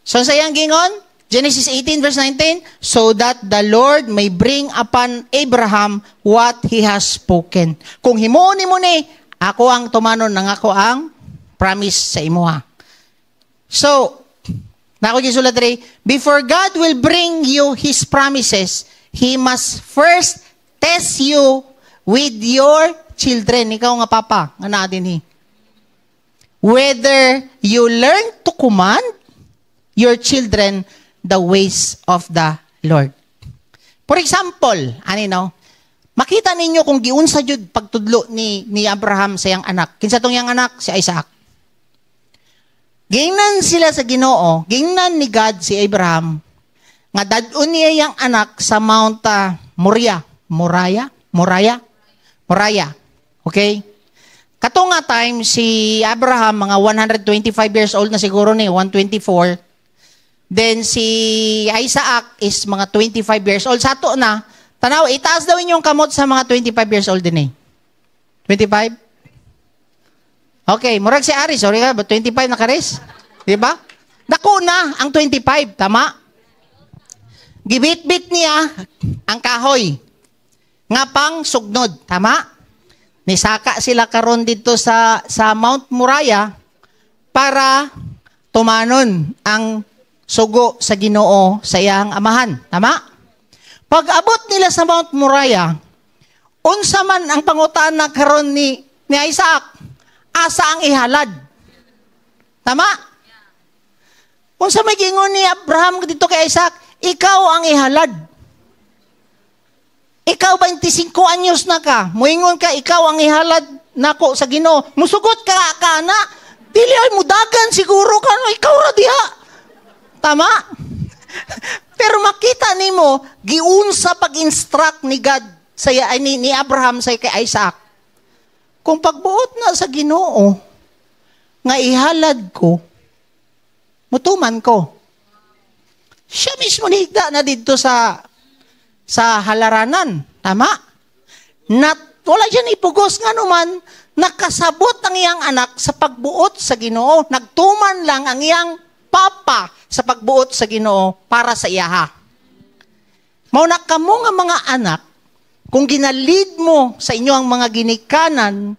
So, sa iyang gingon, Genesis 18 verse 19, so that the Lord may bring upon Abraham what He has spoken. Kung himuon ni mo ni, ako ang tumanon ng ako ang promise sa imuha. So, nako gisulat diri, before God will bring you His promises, He must first test you with your children. Ikaw nga papa, nga naa dinhi. Whether you learn to command your children the ways of the Lord. For example, makita ninyo kung giunsa jud pagtudlo ni Abraham sa iyang anak. Kinsa tong iyang anak? Si Isaac. Gingnan sila sa Ginoo, gingnan ni God si Abraham, nga dadun niya iyang anak sa Mount Moriah. Okay? Kato nga time, si Abraham, mga 125 years old na siguro ni, 124. Then si Isaac is mga 25 years old. Sato na, tanaw, itaas daw inyong kamot sa mga 25 years old din eh. 25? Okay, murag si Aris, sorry ka, 25 na karis? Diba? Dako na ang 25, tama? Gibit-bit niya ang kahoy. Nga pang sugnod, tama? Nisaka sila karon dito sa Mount Moriah para tumanon ang sugo sa Ginoo sa iyang amahan, tama? Pag abot nila sa Mount Moriah, unsa man ang pangutana karon ni Isaac? Asa ang ihalad? Tama? Kung sa may gingon ni Abraham dito kay Isaac, ikaw ang ihalad. Ikaw 25 anyos na ka. Muingon ka, ikaw ang ihalad nako sa Ginoo. Musugot ka na. Dili ay mudagan siguro ka. Ikaw ra diha. Tama? Pero makita nimo giunsa pag-instruct ni God sa ni Abraham sa kay Isaac. Kung pagbuot na sa Ginoo, nga ihalad ko, mutuman ko. Siya mismo nihigda na dito sa halaranan. Tama? Wala dyan ipugos nga naman, nakasabot ang iyang anak sa pagbuot sa Ginoo. Nagtuman lang ang iyang papa sa pagbuot sa Ginoo para sa iyaha. Mauna ka mo nga mga anak, kung ginalid mo sa inyo ang mga ginikanan,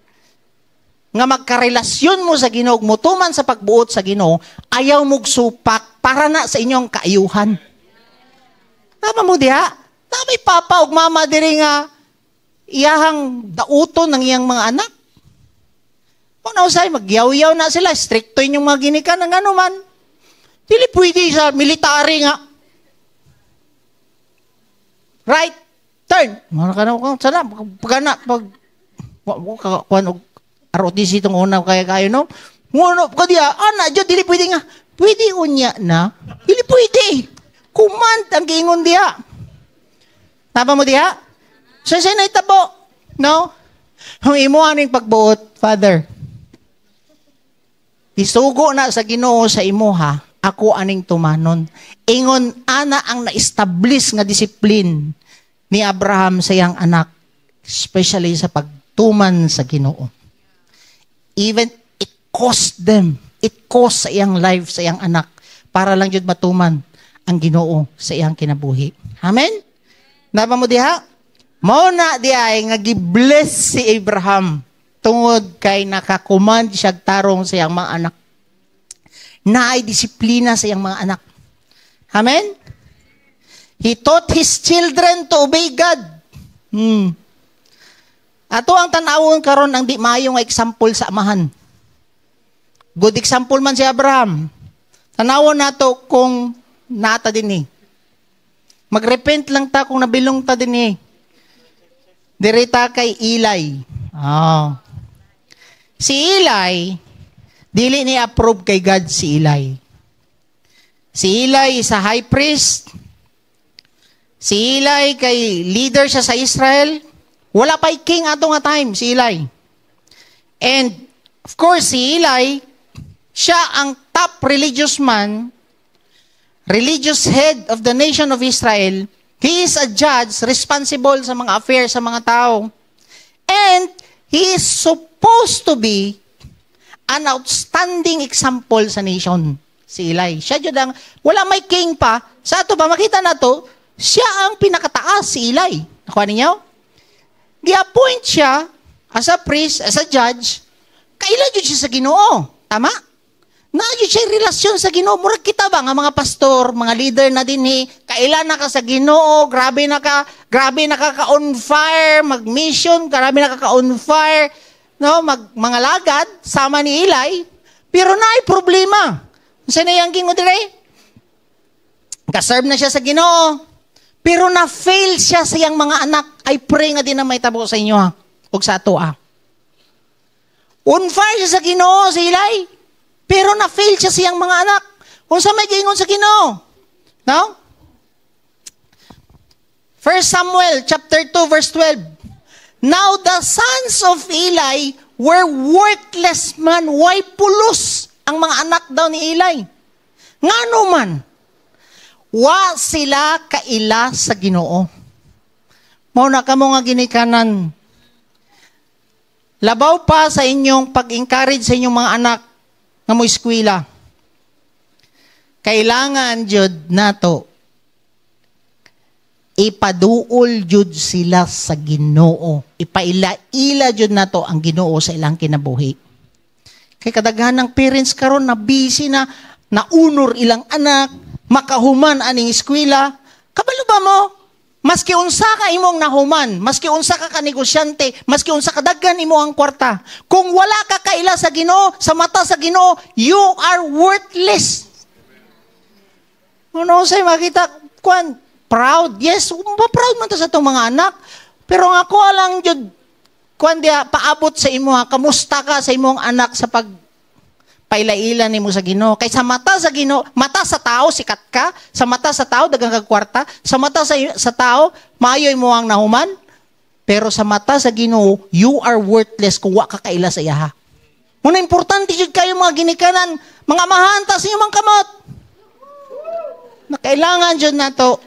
nga magkarelasyon mo sa Ginoo, mutuman sa pagbuot sa Ginoo, ayaw mong supak para na sa inyong kaayuhan. Tama mo diha? May papa ug mama diri nga iyahang dauton ng iyang mga anak. Kung nausay, magyaw-yaw na sila, stricto inyong mga ginikanan, ano man. Dili pwede sa military nga. Right? Turn. Mga ka sana, pagkana, ROTC itong una kaya kayo, no? Ngunop ka diya, dyan, dili pwede nga. Pwede unya na. Dili pwede. Command ang giingon diya. Tama mo diya? So, siya na itabo. No? Ang imo aning pagbuot, Father. Isugo na sa Ginoo sa imuha, ako aning tumanon. Ingon, ana ang na-establish nga discipline ni Abraham sa iyang anak, especially sa pagtuman sa Ginoo. Even it cost them. It cost sa iyang life, sa iyang anak, para lang jud matuman ang Ginoo sa iyang kinabuhi. Amen? Naba mo diha? Mao na diay nga gibless si Abraham tungod kay nakakuman siya tarong sa iyang mga anak. Naay disiplina sa iyang mga anak. Amen? He taught his children to obey God. Ato ang tanawon karon ang di maayo nga example sa amahan. Good example man si Abraham. Tanawon nato kung nata din Magrepent lang ta kung nabilong ta din Direta kay Eli. Si Eli, dili ni approve kay God si Eli. Si Eli sa high priest. Si Eli kay leader siya sa Israel. Wala pa'y king ato nga time, si Eli. And, of course, si Eli, Siya ang top religious man, religious head of the nation of Israel. He is a judge responsible sa mga affairs sa mga tao. And he is supposed to be an outstanding example sa nation. Si Eli. Siya dyan ang, wala may king pa. Sa ato ba, makita na to, siya ang pinakataas, si Eli. Nakuha ninyo? Gi-appoint siya as a priest, as a judge, kaila dyan siya sa Ginoo. Tama? Naadyo siya relasyon sa Ginoo. Murag kita ba nga mga pastor, mga leader na din kaila na ka sa Ginoo, grabe na ka-on fire, mag-mission, grabe na ka-on fire, no, mga lagad, sama ni Eli, pero naay problema. Saan na yung gingo dire? Kaserve na siya sa Ginoo, pero na-fail siya sa iyang mga anak. I pray nga din na may tabo sa inyo, ha? Huwag sa ato, ha? On fire siya sa Ginoo, si Eli, pero na-fail siya sa iyang mga anak. Kung sa may gingon sa Ginoo. No? 1 Samuel chapter 2 verse 12. Now the sons of Eli were worthless man. Why pulos ang mga anak daw ni Eli? Ngano man, wa sila kaila sa Ginoo. Mao na kamo nga ginikanan. Labaw pa sa inyong pag-encourage sa inyong mga anak nga mo eskwela. Kailangan jud nato ipaduol jud sila sa Ginoo. Ipaila-ila jud nato ang Ginoo sa ilang kinabuhi. Kay kadaghan ng parents karon na busy na naunor ilang anak, makahuman aning eskwela. Kabalo ba mo? Maski unsa ka imong nahuman, maski unsa ka kanegosyante, maski unsa ka daghan imo ang kwarta, kung wala ka kaila sa Ginoo, sa mata sa Ginoo, you are worthless. Ano say makita kwan proud? Yes, proud man ta sa tong mga anak. Pero nga ko lang jud kwan dia paabot sa imo, kamusta ka sa imong anak sa pag paila-ila nimo sa Ginoo. Kay sa mata sa Ginoo, mata sa tao sikat ka, sa mata sa tao daghang kag kwarta, sa mata sa tao maayoy mo ang nahuman, pero sa mata sa Ginoo, you are worthless kung wa ka kaila sa iya. Muna importante jud kayo mga ginikanan, mga mahanta sa inyong kamot. Na kailangan jud nato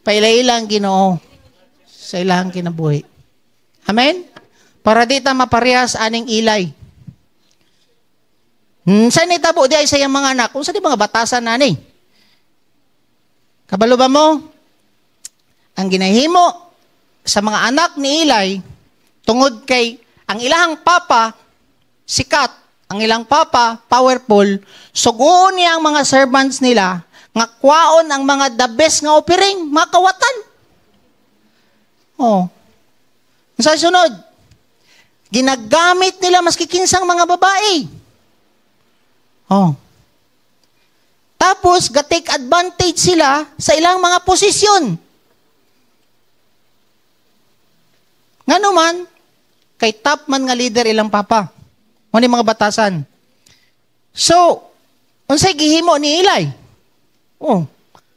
paila-ila ang Ginoo sa ilang kinabuhi. Amen. Para di ta maparehas aning Eli. Saan itabo di ay sa iyang mga anak? Kung saan di mga batasan na ni? Kabalo ba mo? Ang ginahimo sa mga anak ni Eli, tungod kay ang ilang papa, sikat, ang ilang papa, powerful, sugoon niya ang mga servants nila, nga kwaon ang mga the best nga offering, mga kawatan. Oh. Sa sunod, ginagamit nila maski kinsang mga babae. Oh. Tapos, ga-take advantage sila sa ilang mga posisyon. Nga naman, kay top man nga leader ilang papa. O ni mga batasan. So, unsay gihimo ni Eli? Oh,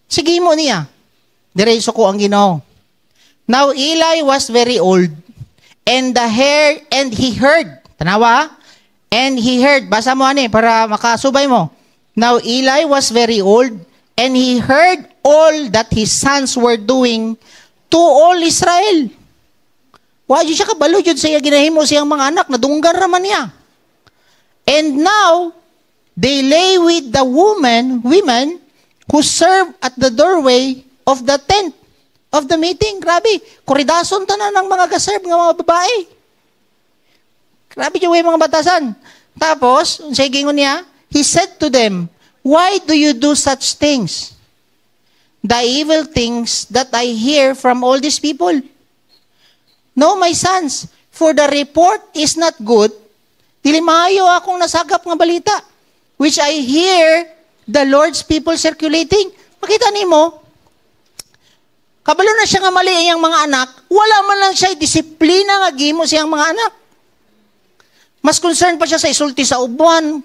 sige mo niya. Diretso ko ang Ginoo. Now, Eli was very old, and he heard. Tanawa, and he heard, basa mo ani para makasubay mo. Now Eli was very old, and he heard all that his sons were doing to all Israel. Wa jud siya kabalo jud sa iya ginahimo siyang mga anak, nadunggar raman niya. And now they lay with the women who serve at the doorway of the tent of the meeting. Grabe, kuridason tanan ng mga gaserve ng mga babae. Grabe yung mga batasan. Tapos, sa gingon niya, he said to them, why do you do such things? The evil things that I hear from all these people. No, my sons, for the report is not good. Dili maayo akong nasagap nga balita, which I hear the Lord's people circulating. Makita nimo, kabalo na siya nga mali ang mga anak, wala man lang siya disiplina nga gimo siyang mga anak. Mas concerned pa siya sa isulti sa ubuan.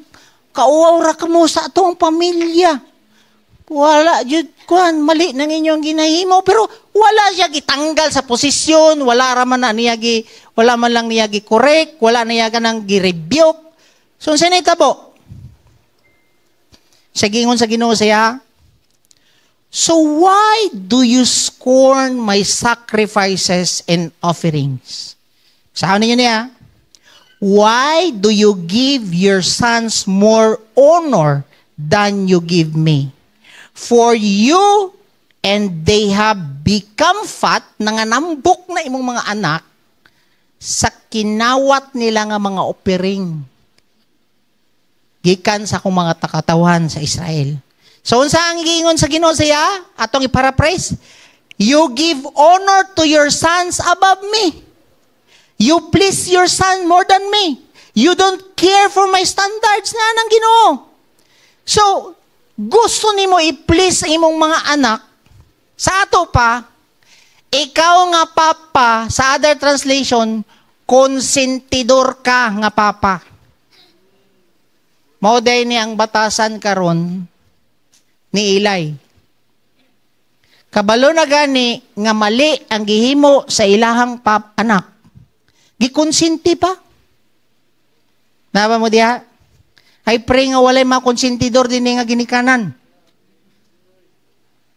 Kauwaw ra kamo sa atong pamilya. Wala jud kuan mali nang inyong ginahimo, pero wala siya gitanggal sa posisyon, wala ra man wala man lang niya gi-correct, wala niya ganang gi-rebuke. So unsa nay tabo? Sa gingon sa Ginoo siya, so why do you scorn my sacrifices and offerings? Saan ninyo niya? Why do you give your sons more honor than you give me? For you and they have become fat, nanganambok na imong mga anak, sa kinawat nila nga mga opering. Gikan sa akong mga takatawan sa Israel. So, unsa ang giingon sa Ginoo siya? Atong iparaphrase, you give honor to your sons above me. You please your son more than me. You don't care for my standards na ng Ginoo. So, gusto nimo i-please imong mga anak, sa ato pa, ikaw nga papa, sa other translation, konsentidor ka nga papa. Mao day ni ang batasan karon ni Eli. Kabalo na gani nga mali ang gihimo sa ilahang anak. Gikonsinti pa. Naba mo diha? I pray nga walay makonsentidor din nga ginikanan.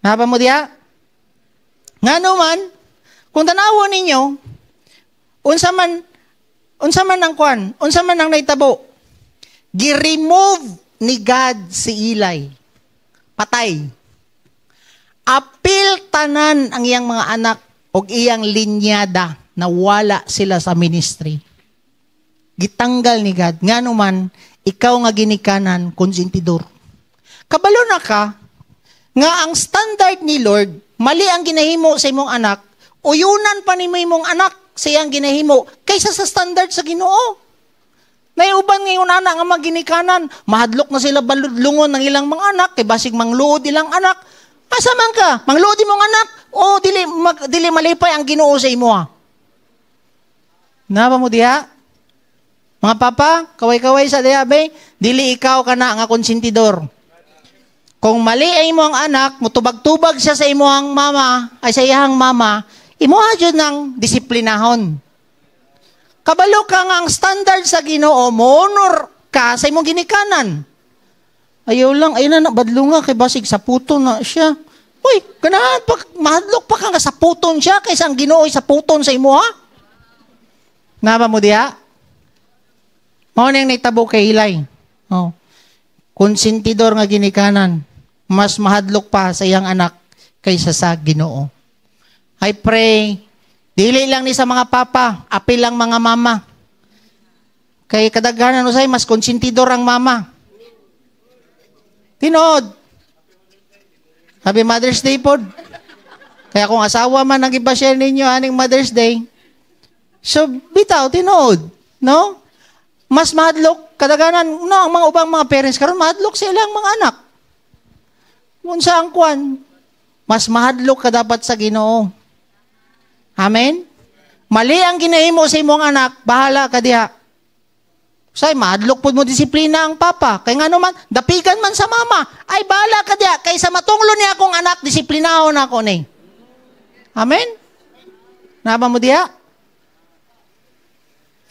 Naba mo diha? Nga naman, kung tanawo ninyo, unsa man ang naitabo, gi-remove ni God si Eli. Patay. Apil tanan ang iyang mga anak o iyang linyada na wala sila sa ministry. Gitanggal ni God. Nga naman, ikaw nga ginikanan, konsentidor. Kabalo na ka, nga ang standard ni Lord, mali ang ginahimo sa imong anak, uyunan pa ni imong anak sa iyang ginahimo, kaysa sa standard sa Ginoo. Naiuban ngayon anak nga maginikanan, mahadlok na sila baludlungon ng ilang mga anak, kay basig mangluod ilang anak. Asa man ka? Mangluod imong anak? O dili malipay ang Ginoo sa imo ha? Naba mo diha? Mga papa, kaway-kaway sa diha, be, dili ikaw ka na nga konsentidor. Kung mali ay imo ang anak, mutubag-tubag siya sa imo ang mama, ay sa iyang mama, imo adyo ng disiplinahon. Kabalo ka nga ang standard sa Ginoo, mo-honor ka sa imong ginikanan. Ayaw lang, ayun na, badlo nga, kay basig sa puton na siya. Uy, ganahan, mahadlok pa ka nga sa puton siya, kaysa ang Ginoo sa puton sa imo ha? Naba mo diha? Mao nang naitabo kay Eli. Oh. Konsentidor nga ginikanan, mas mahadlok pa sa iyang anak kaysa sa Ginoo. I pray, dili lang ni sa mga papa, apil lang mga mama. Kay kadaghanan usay mas konsentidor ang mama. Tinod. Happy Mother's Day pod. Kaya kung asawa man ang iba-share ninyo aning Mother's Day, so, bitaw, tinood, no? Mas mahadlok, kadaganan, no, ang mga ubang mga parents karon mahadlok sa ilang mga anak. Unsa ang kwan? Mas mahadlok ka dapat sa Ginoo. Amen? Mali ang ginahimo sa imong anak, bahala ka diha. Say, mahadlok po mo disiplina ang papa. Kaya nga naman, dapigan man sa mama. Ay, bahala ka diha. Kaysa matunglo niya akong anak, disiplinahon ako ni. Amen? Naba mo diha?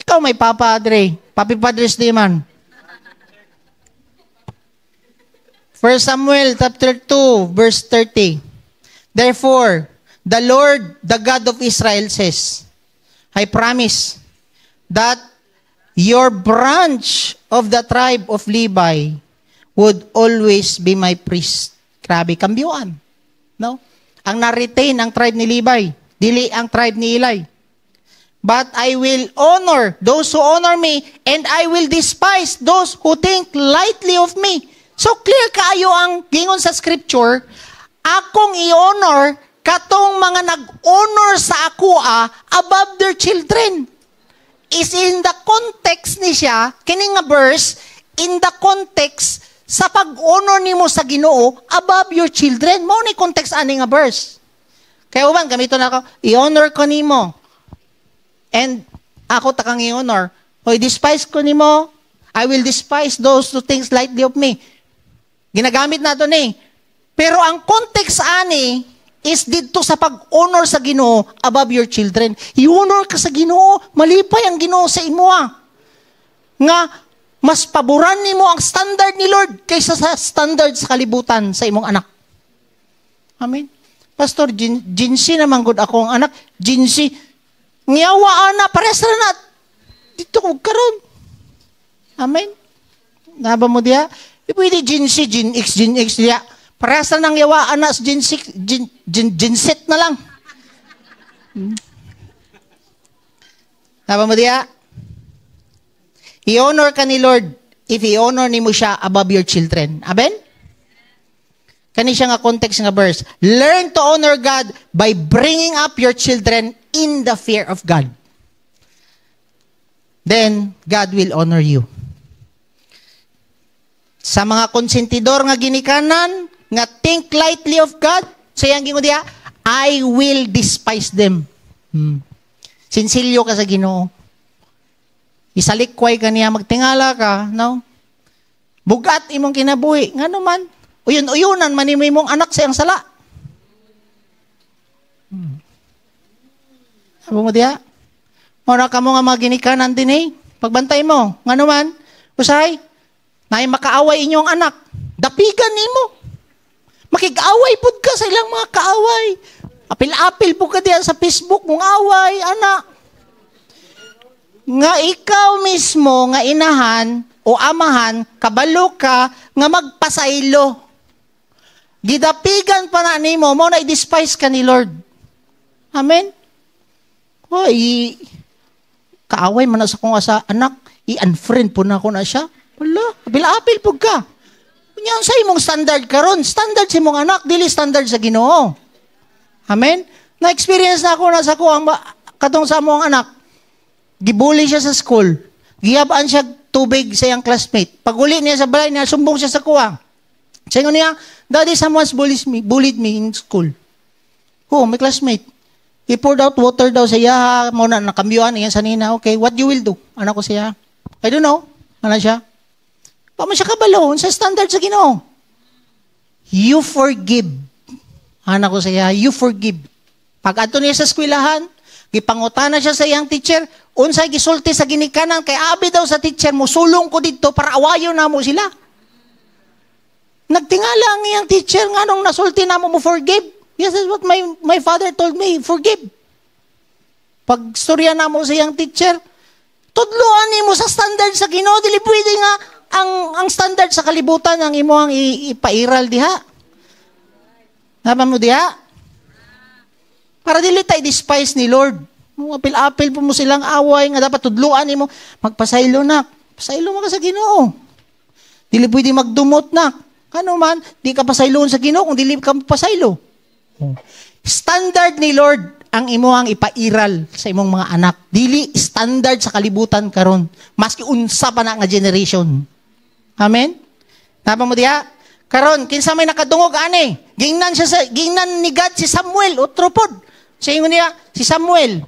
Ikaw may papa, Adre. Papi Padres di man. 1 Samuel chapter 2, verse 30. Therefore, the Lord, the God of Israel says, I promise that your branch of the tribe of Levi would always be my priest. Grabe, kambyuan. No? Ang na-retain ang tribe ni Levi, dili ang tribe ni Eli. But I will honor those who honor me, and I will despise those who think lightly of me. So clear kaayo ang gingon sa scripture, akong i-honor katong mga nag-honor sa akoa above their children. Is in the context ni siya, kining nga verse, in the context sa pag-honor nimo sa Ginoo above your children. Mao ni context ani nga verse. Kaya uban gamito na ako, i-honor ko nimo. And ako takang i-honor. Hoy, despise ko nimo, I will despise those who think lightly of me. Ginagamit nato ni. Pero ang context ani is dito sa pag-honor sa Ginoo above your children. I-honor ka sa Ginoo, malipay ang Ginoo sa imo. Nga mas paboran nimo ang standard ni Lord kaysa sa standard sa kalibutan sa imong anak. Amen. Pastor, Jinsi naman gud ako ang anak. Jinsi, ngiyawa ana, pares na dito ko karon. Amen. Naba mo diya? Pwede Jinsi, Gen X diya. Pares na nang yawa ana sa Gen Z na lang. Naba mo diya? I-honor ka ni Lord if i-honor nimo siya above your children. Amen? Kani siya nga context nga verse. Learn to honor God by bringing up your children in the fear of God. Then, God will honor you. Sa mga konsentidor nga ginikanan, nga think lightly of God, sayang gingo diya, I will despise them. Sinsilyo ka sa Ginoo. Isalikway ka niya, magtingala ka, no? Bugat imong kinabuhi. Nga naman, uyun-uyunan, manimay mong anak sa iyang sala. Sabi mo diya, muna ka mo nga mga ginikanan din eh. Pagbantay mo, nga naman, usay, na makaaway inyong anak. Dapigan nimo. Makig-away pud ka sa ilang mga kaaway. Apil-apil po ka diyan sa Facebook mong away, anak. Nga ikaw mismo, nga inahan o amahan, kabalo ka, nga magpasaylo. Gidapigan pa na nimo, mo na i-despise ka ni Lord. Amen? Hoy, kaaway man na sa kong asa, anak, i-unfriend po na ako na siya. Wala, apil-apil po ka. Yan sa imong standard karon, standard sa imong anak, dili standard sa Ginoo. Amen? Na-experience na ako na sa kuang katong sa among anak. Gibuli siya sa school. Giyabaan siya tubig sa iyang classmate. Pag uli niya sa balay niya, sumbong siya sa kuwang. Sayo niya, Daddy, someone's bullied me in school. Oh, my classmate. He poured out water daw sa iya. Muna nakambyuan niya sa nina. Okay, what you will do? Anak ko siya. I don't know. Ano siya? Paano siya kabalo? Sa standard sa Ginoo. You forgive. Anak ko siya, you forgive. Pag ato niya sa eskwelahan, gipangutana siya sa iyang teacher, unsay gisulti sa ginikanan, kay abi daw sa teacher mo, sulong ko dito para awayo na mo sila. Nagtingala ang iyang teacher nga nung nasulti na mo forgive. Yes, that's what my father told me, forgive. Pag storya na mo sa iyang teacher, tudloan ni mo sa standard sa Ginoo, dili pwede nga ang standard sa kalibutan ang imo ang ipairal diha. Naman mo diha? Para dili tay despise ni Lord. Apil-apil po mo silang away nga dapat tudluan nimo, magpasaylo na. Pasaylo mo ka sa Ginoo. Dili pwede magdumot na. Ano man, di ka pasayloon sa Ginoo kung dili ka pasaylo. Standard ni Lord ang imo ang ipairal sa imong mga anak. Dili standard sa kalibutan karon. Maski unsa pa na nga generation. Amen? Tama mo diha? Karon, kinsa may nakadungog ani? Gingnan ni God si Samuel, utropod. Sa ingon niya, si Samuel.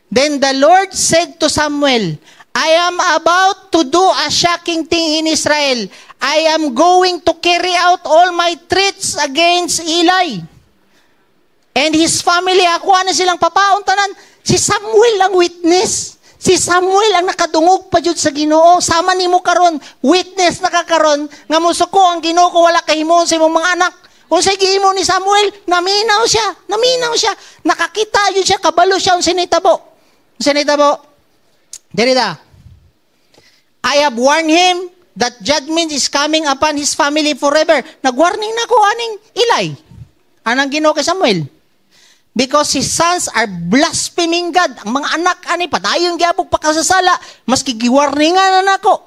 Then the Lord said to Samuel, I am about to do a shocking thing in Israel. I am going to carry out all my threats against Eli. And his family, ako na silang papaon tanan. Si Samuel ang witness. Si Samuel ang nakadungog pa jud sa Ginoo. Sama nimo karon, witness nakakaron nga musuko ang Ginoo ko wala kahimon sa imong mga anak. Unsay gihimo ni Samuel? Naminaw siya. Nakakita yun siya, kabalo siya unsay nahitabo. Derida. I have warned him that judgment is coming upon his family forever. Nagwarning na ko aning Eli. Anang Ginoo kay Samuel? Because his sons are blaspheming God. Ang mga anak ani padayon gyapon pakasasala, maski giwarningan na nako.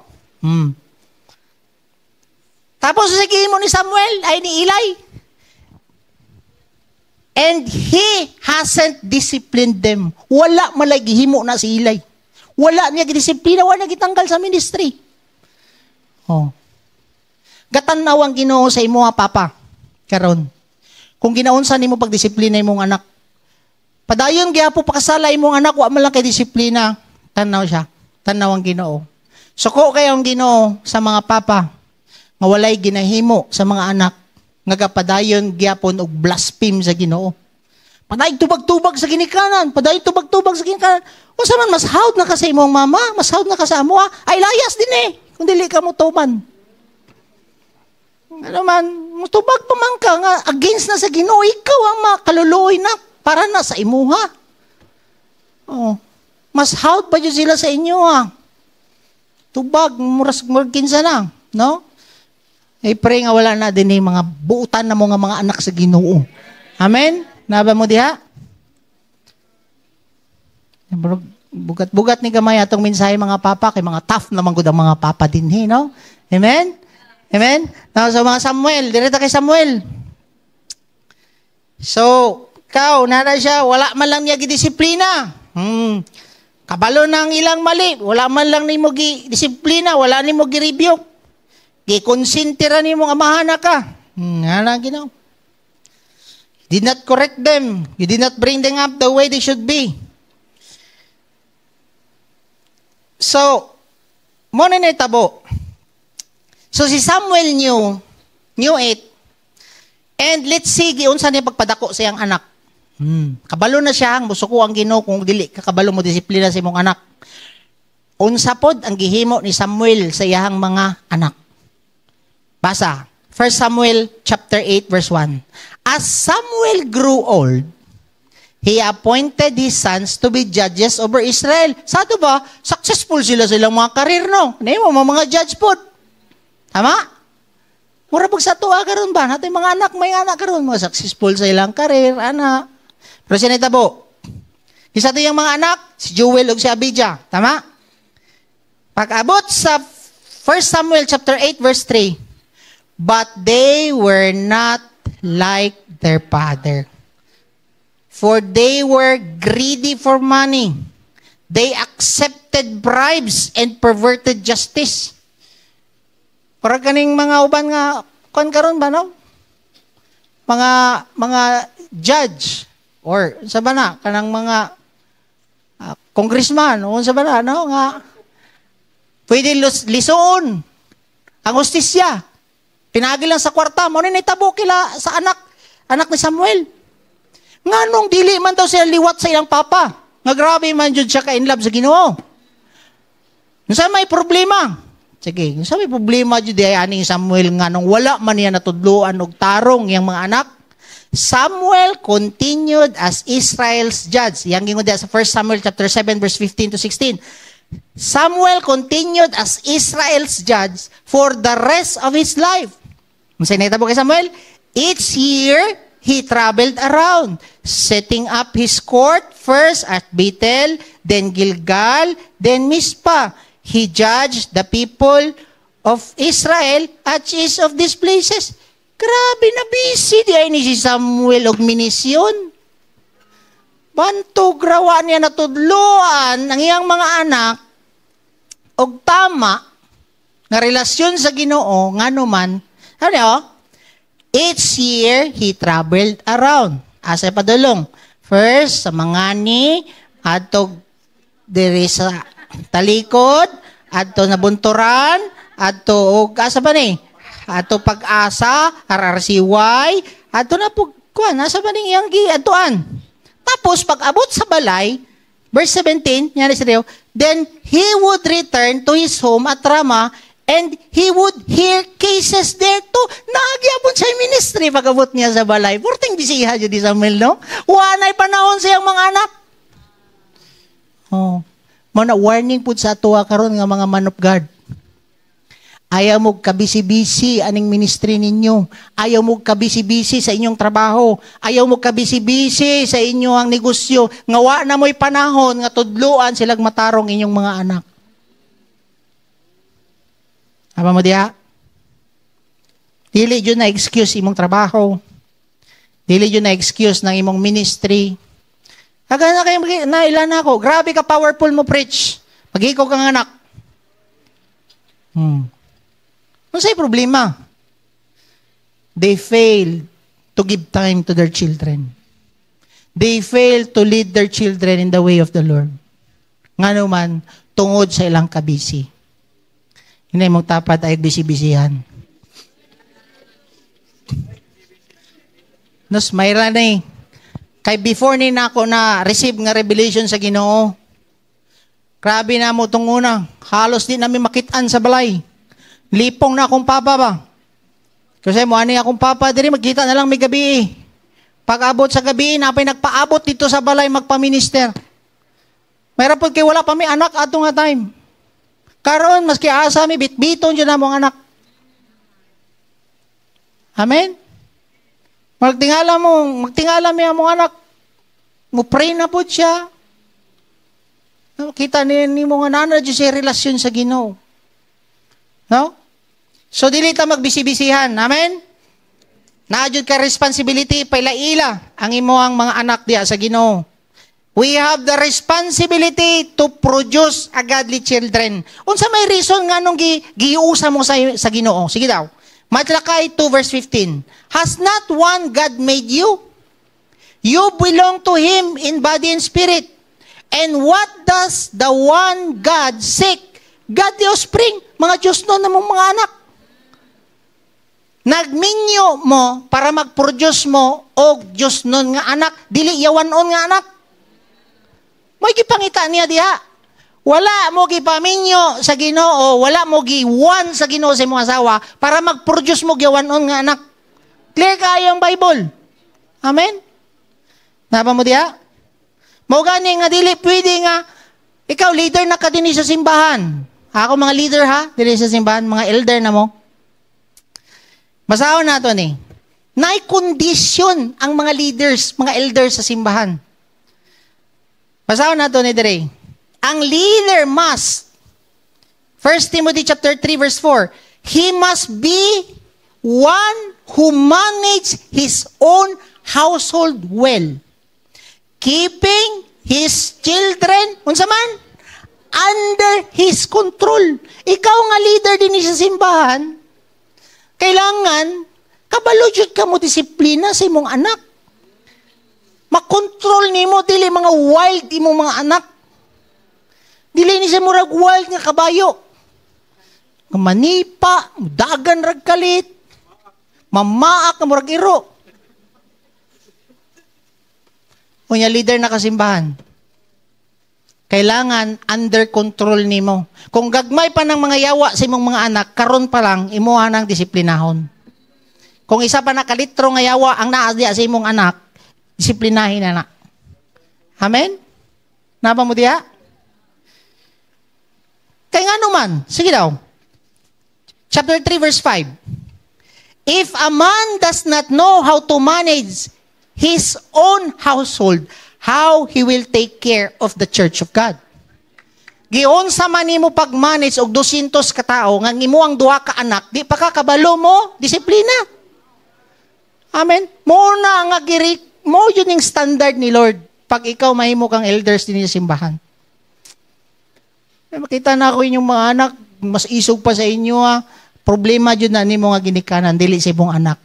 Tapos sige mo ni Samuel ay ni Eli. And he hasn't disciplined them. Wala malay gihimo na si Eli. Wala niya gidisiplina, wala gitanggal sa ministry. Gatanaw ang Ginoo sa imo papa karon. Kung ginaunsa nimo pagdisiplina imong anak, padayon gyapon pakasala imong anak, wa man lang kay disiplina, tanaw siya. Tanaw ang Ginoo. Suko kayo ang Ginoo sa mga papa nga walay ginahimo sa mga anak nga kapadayon gyapon og blaspheme sa Ginoo. Paday tubag-tubag sa ginikanan. Paday tubag-tubag sa ginikanan. Kung saan man, mas hawd na ka sa imong mama, mas hawd na ka sa amo, ay layas din eh. Kung dili ka mo tuman. Ano man, mutubag pa man ka nga, against na sa Ginoo, ikaw ang makaluluoy na para na sa imuha. Oh, mas hawd pa dyan sila sa inyo ha. Tubag, murkinsa na. No? I pray nga wala na din mga buutan na mo nga mga anak sa Ginoo. Amen? Naba mo diha? Bugat-bugat ni gamay atong mensahe mga papa, kay mga tough naman gud ang mga papa din no? Amen? Amen? Now, sa mga Samuel, direta kay Samuel. So, nara siya, wala man lang niya gidisiplina. Kabalo ng ilang mali, wala man lang ni mo gidisiplina, wala ni mo gi-rebuke. Gikonsintira ni mo nga mahana ka. Nga ginaw. Did not correct them. You did not bring them up the way they should be. So, mo na tabo. So si Samuel knew it. And let's see, giunsa niya pagpadako sa iyang anak. Kabalo na siya, musuko ang Ginoo kung dili kakabalo mo disiplina sa imong anak. Unsa pod ang gihimo ni Samuel sa iyang mga anak. Basa, 1 Samuel chapter 8 verse 1. As Samuel grew old, he appointed his sons to be judges over Israel. Sa ito ba, successful sila silang mga karir, no? Ano mga judge pod. Tama? Mura pag sa tuwa karon ba? Natin mga anak, may anak karon, mga successful sa ilang karir, anak. Pero siya nitabo. Isa ito yung mga anak, si Joel o si Abijah. Tama? Pag-abot sa 1 Samuel chapter 8 verse 3, but they were not like their father. For they were greedy for money. They accepted bribes and perverted justice. Para kaning mga uban nga kon karon ba no? Mga judge or sa bana kanang mga congressman o sa bana no nga pwede lisuon ang hustisya. Pinagi lang sa kwarta mo ni tabo kila sa anak ni Samuel. Nganong dili man daw siya liwat sa iyang papa. Nga grabe man jud siya ka in love sa Ginoo. Unsa may problema? Sige, unsa may problema jud ay aning Samuel nganong wala man niya natudloan og tarong yang mga anak. Samuel continued as Israel's judge. Yang gingon sa 1 Samuel chapter 7 verse 15 to 16. Samuel continued as Israel's judge for the rest of his life. Unsa nahitabo kay Samuel? Each year he traveled around, setting up his court first at Bethel, then Gilgal, then Mizpah. He judged the people of Israel at each of these places. Grabe na busy di ay ni si Samuel og minisyon. Bantog rawa niya natudloan ang iyang mga anak og tama nga relasyon sa Ginoo nganuman. Ano? Each year, he traveled around. Asa padulong. First, sa Mangani, adto diri sa talikod, adto na bunturan, adto og asa ba ni? Adto pag-asa, RRCY, adto na pugkuan, asa ba ning iyang giadtuan? Tapos pag-abot sa balay, verse 17, yan is then he would return to his home at Ramah, and he would hear cases there too. Nagyapon sa ministry pag-abot niya sa balay. Purting bisiha dyan di Samuel, no? Wanay panahon siyang mga anak. Oh. Mana warning po sa tuwa karon nga mga man of God. Ayaw mo kabisi-bisi aning ministry ninyo. Ayaw mo kabisi-bisi sa inyong trabaho. Ayaw mo kabisi-bisi sa inyong negosyo. Ngawa na mo'y panahon nga tudluan silang matarong inyong mga anak. Apa mo diha? Dili yun na excuse imong trabaho. Dili yun na excuse ng imong ministry. Kaga na kayo nailan ako. Grabe ka powerful mo preach. Pag-ikaw kang anak. Ano sa'yo problema? They fail to give time to their children. They fail to lead their children in the way of the Lord. Nga naman, tungod sa ilang kabisi. Hindi mong tapat ay bisi-bisihan. Nos, mayroon na Kay before ni na ako na receive nga revelation sa Ginoo. Grabe na mo itong una. Halos di namin makitaan sa balay. Lipong na akong papa ba? Kasi mo ani akong papa, diri magkita na lang may gabi. Pag abot sa gabi, napay nagpaabot dito sa balay magpa-minister. Mayroon po kay wala pa may anak ato nga time. Karon maski asa mi bitbiton dyan na mong anak. Amen? Magtingala mi among anak. Mo pray na po siya. Kita ni mo nga nana dyan siya relasyon sa Ginoo. No? So, dili ta magbisi-bisihan. Amen? Naadjud ka responsibility, pailaila ang imo ang mga anak diya sa Ginoo. We have the responsibility to produce a godly children. Unsa may reason nga nung giusa mo sa Ginoo? Sige daw. Malakay 2 verse 15. Has not one God made you? You belong to Him in body and spirit. And what does the one God seek? God the offspring. Mga Diyos nun na mong mga anak. Nagminyo mo para mag-produce mo o Diyos nun nga anak. Dili yawanon nga anak. May gipangita niya diha. Wala mo gipaminyo sa Ginoo, wala mo giwan sa Ginoo sa imong asawa para mag-produce mo yawanon nga anak. Clear kayo ang Bible. Amen? Napa mo diha? Mo gani nga dili pwede nga ikaw leader na ka dinhi sa simbahan. Ako mga leader ha, dinhi sa simbahan, mga elder na mo. Basahon nato ni. Nay kondisyon ang mga leaders, mga elders sa simbahan. Basahon nato ni dire. Ang leader must 1 Timothy chapter 3 verse 4. He must be one who manage his own household well, keeping his children unsa man under his control. Ikaw nga leader din sa simbahan, kailangan kabalo jud ka mo disiplina sa imong anak. Makontrol nimo dili mga wild imong mga anak. Dili ni sa murag wild nga kabayo. Nga manipa, dagan rag kalit, mamaak nga murag iro. Unya leader na kasimbahan. Kailangan under control nimo. Kung gagmay pa ng mga yawa sa imong mga anak, karon pa lang imuha nang disiplinahon. Kung isa pa nakalitro nga yawa ang naa diya sa imong anak, disiplinahin na. Amen? Napa mo diya? Kaya nga naman, sige daw. Chapter 3 verse 5. If a man does not know how to manage his own household, how he will take care of the church of God? Giyon sa man nimo pag-manage og 200 ka tawo nga imo ang duha ka anak, di pa ka kabalo mo disiplina. Amen. Mo na nga mo yun yung standard ni Lord pag ikaw mahimo kang elders din sa simbahan. Makita na ako inyong mga anak, mas isog pa sa inyo ha. Problema dyan na ni mga ginikanan, dili sa ibong anak.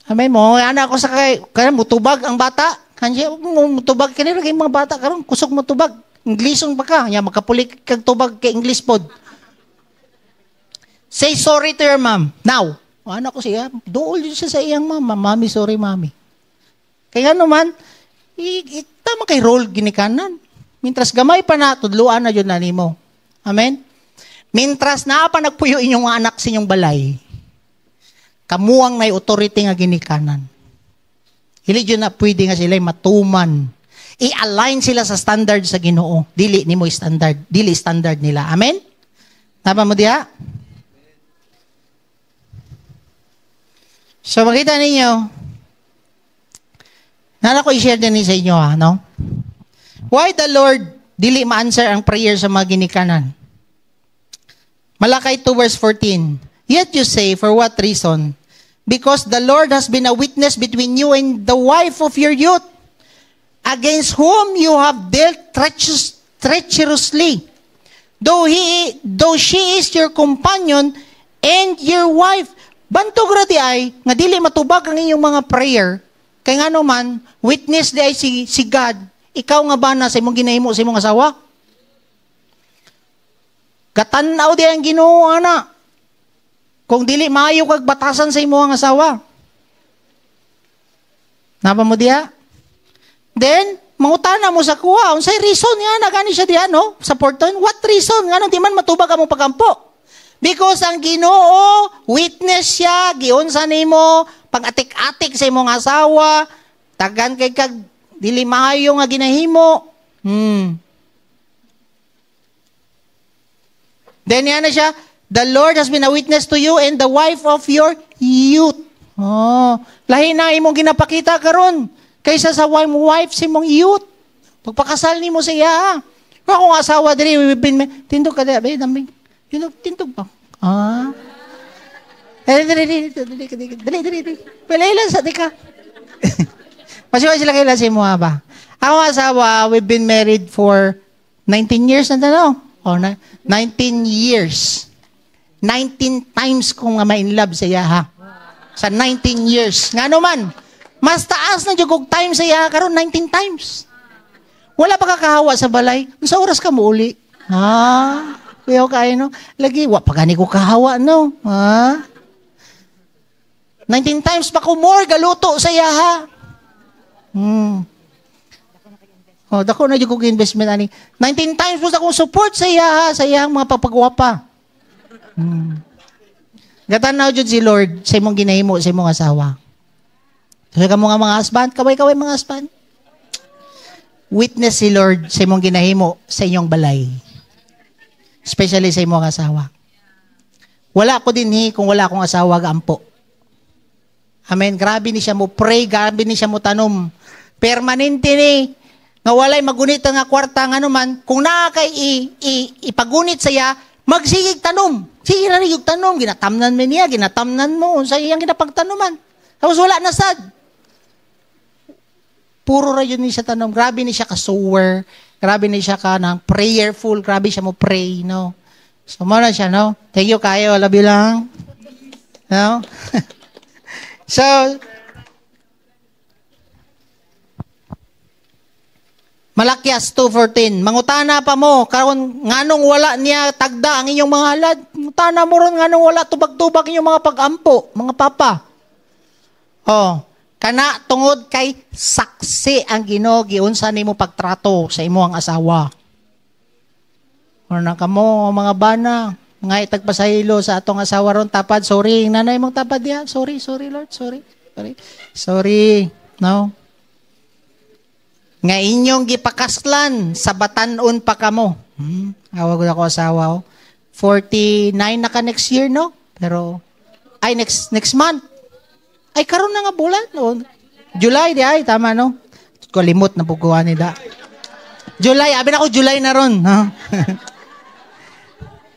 Amen mo, anak ko sa kaya mutubag ang bata. Kansi, mutubag kanila kay mga bata karon kusog mutubag. Inglisong pa ka, ya makapulik kag tubag kay English pod. Say sorry to your mom. Now, anak ko siya, dool siya sa iyang mama. Mami, sorry mami. Kaya naman, tama kay role ginikanan. Mintras gamay pa na, tudluan na yun na nimo. Amen? Mintras na pa nagpuyo inyong mga anak sa inyong balay, kamuang na authority nga ginikanan. Hili yun na pwede nga sila matuman. I-align sila sa standard sa Ginoo. Dili nimo standard. Dili standard nila. Amen? Tama mo diha? So makita ninyo, nala ko i-share din sa inyo ha, no? Why the Lord dili ma-answer ang prayer sa mga ginikanan? Malakay 2 verse 14. Yet you say, for what reason? Because the Lord has been a witness between you and the wife of your youth, against whom you have dealt treacherously, though she is your companion and your wife. Bantog ra di ay nga dili matubag ang inyong mga prayer, kay nga naman witness di ay si God. Ikaw nga ba na sa imong ginahimo sa imong asawa? Katanaw di ang Ginoo ana. Kung dili maayo kag batasan sa imong asawa. Napa mo diya? Then, mangutana mo sa kuha. Unsay reason nga na gani siya diya, no? Sa porton. What reason? Nga nung di man matubag ang pagampo. Because ang Ginoo, witness siya, giunsa nimo, pag-atik-atik sa imong asawa, tagan kay kag dili maayo nga ginahimo. Then yan na siya, the Lord has been a witness to you and the wife of your youth. Oh, lahi na imong ginapakita karon kaysa sa wife sa imong youth. Pagpakasal nimo sa iya. Akong asawa diri we've been tindog ka dali, dami. Tindog ba? Dali. Palailan sa tika. Masiwa sila kailan si mo ba? Akong asawa, we've been married for 19 years na tanong. 19 years. 19 times kong ma-inlove sa iya, ha? Sa 19 years. Nga naman, mas taas na yung time sa iya, karon 19 times. Wala pa kakahawa sa balay. Sa oras ka mo uli. Kuya kayo, no? Lagi, pagani ko kahawa, no? 19 times pa ko more galuto sa iya, ha? Dako na yung kong investment, ani. 19 times po akong support sa iya, ha? Sa iyang mga papagwapa. Gatanaw jud si Lord sa imong ginahimo sa imong asawa. So ka mo nga mga husband, kaway-kaway mga husband. Witness si Lord sa imong ginahimo sa inyong balay. Especially sa imong asawa. Wala ko dinhi kung wala akong asawa gaampo. Amen. Grabe ni siya mo pray, grabe ni siya mo tanom. Permanente ni nga walay magunit nga kwarta nga naman kung naa kay ipagunit saya, magsigig tanom. Sige na yung tanom, ginatamnan mo niya, ginatamnan mo sa iyang ginapagtanuman. Tapos wala na sad. Puro ra yun ni siya tanom. Grabe ni siya ka-sower. Grabe ni siya ka ng prayerful. Grabe siya mo pray, no? So, muna siya, no? Thank you kayo, labi lang. No? So, Malakias 2:14. Mangutana pa mo, karon nganong wala niya tagda ang inyong mga halad. Mangutana mo ron nganong wala tubag-tubag inyong mga pag-ampo, mga papa. Kana tungod kay saksi ang Ginoo giunsa nimo pagtrato sa imo ang asawa. Na kamo mga bana, nga itagpasahilo sa atong asawa ron tapad. Sorry, nanay mong tapad diha. Sorry Lord, sorry. No. Nga inyong gipakaslan sa batanon pa kamo. Awag ako asawa. 49 na ka next year, no? Pero, next month. Ay, karon na nga bulan. No? July, di ay, tama, no? Kalimot na puguan ni da. July, abin ako July na ron. No?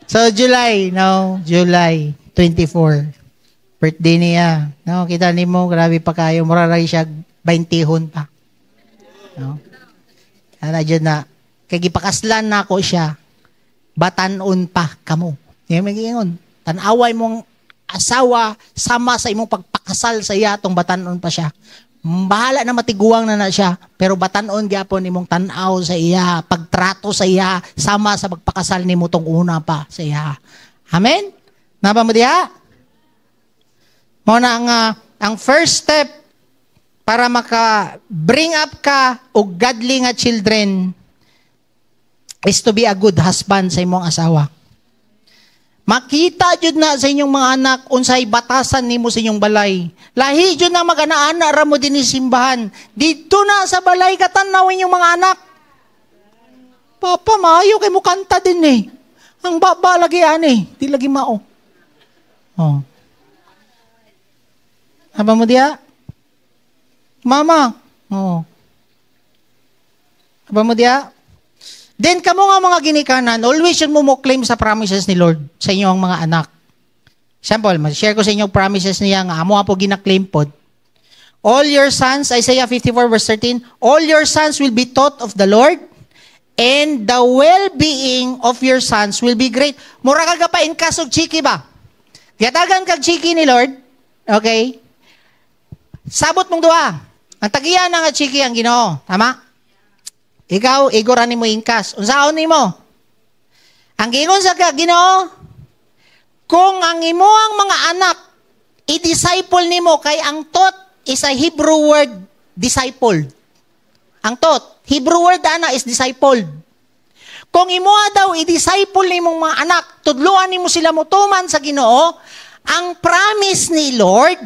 So, July 24. Birthday niya. No, kita ni mo, grabe pa kayo. Muraray siya, 20 pa. No? Ana dyan na, kagipakaslan na ako siya, batanon pa kamo. Yung mag-iingon, tanaway mong asawa, sama sa imong pagpakasal sa iya, tong batanon pa siya. Bahala na matiguang na siya, pero batanon gyapon imong tanaw sa iya, pagtrato sa iya, sama sa pagpakasal nimo tong una pa sa iya. Amen? Napa mo diha? Muna ang first step para maka-bring up ka o godly nga children is to be a good husband sa imong asawa. Makita jud na sa inyong mga anak unsay batasan nimo sa inyong balay. Lahi jud na magana-ana ra mo dinhi simbahan. Dito na sa balay katanaw inyong mga anak. Papa, maayo kay mo kanta din eh. Ang baba lagi ani, di lagi mao. Apa mo dia? Mama. Aba mo diya? Then, kamo nga mga ginikanan, always yun mo claim sa promises ni Lord sa inyong mga anak. Example, share ko sa inyo promises niya nga, amo nga po ginaklaim po. All your sons, Isaiah 54 verse 13, all your sons will be taught of the Lord, and the well-being of your sons will be great. Mura ka pa in kasog chiki ba? Gatagan kag chiki ni Lord, okay? Sabot mong duha. Ang tagiyan nga chiki ang Ginoo. Tama? Ikaw, igoran ni mo inkas. Unsaon ni mo? Ang gingon sa Ginoo, kung ang imo ang mga anak, i-disciple ni mo, kay ang taught is a Hebrew word discipled. Ang tot, Hebrew word ana is discipled. Kung imuha daw i-disciple nimong mga anak, tudluan nimo sila mutuman sa Ginoo, ang promise ni Lord,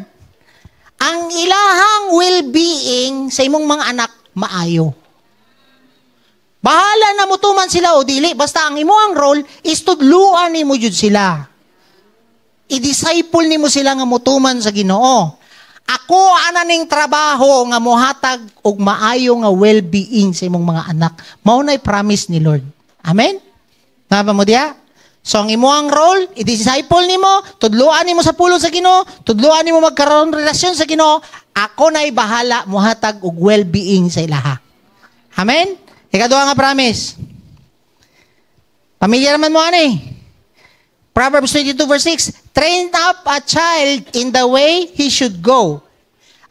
ang ilahang well-being sa imong mga anak maayo. Bahala na mutuman sila o dili, basta ang imuang role is tudluan nimo jud sila. I-disciple nimo sila nga mutuman sa Ginoo. Ako ana ning trabaho nga mohatag og maayo nga well-being sa imong mga anak. Mao nay promise ni Lord. Amen? Tama mo diya? So ang imuang role, i-disciple nimo, tudluan nimo sa pulong sa Ginoo, tudluan nimo magkaroon relasyon sa Ginoo. Ako nay bahala mohatag og well-being sa ilaha. Amen? Ikaduha nga promise. Pamilya naman mo ani. Proverbs 22 verse 6, train up a child in the way he should go.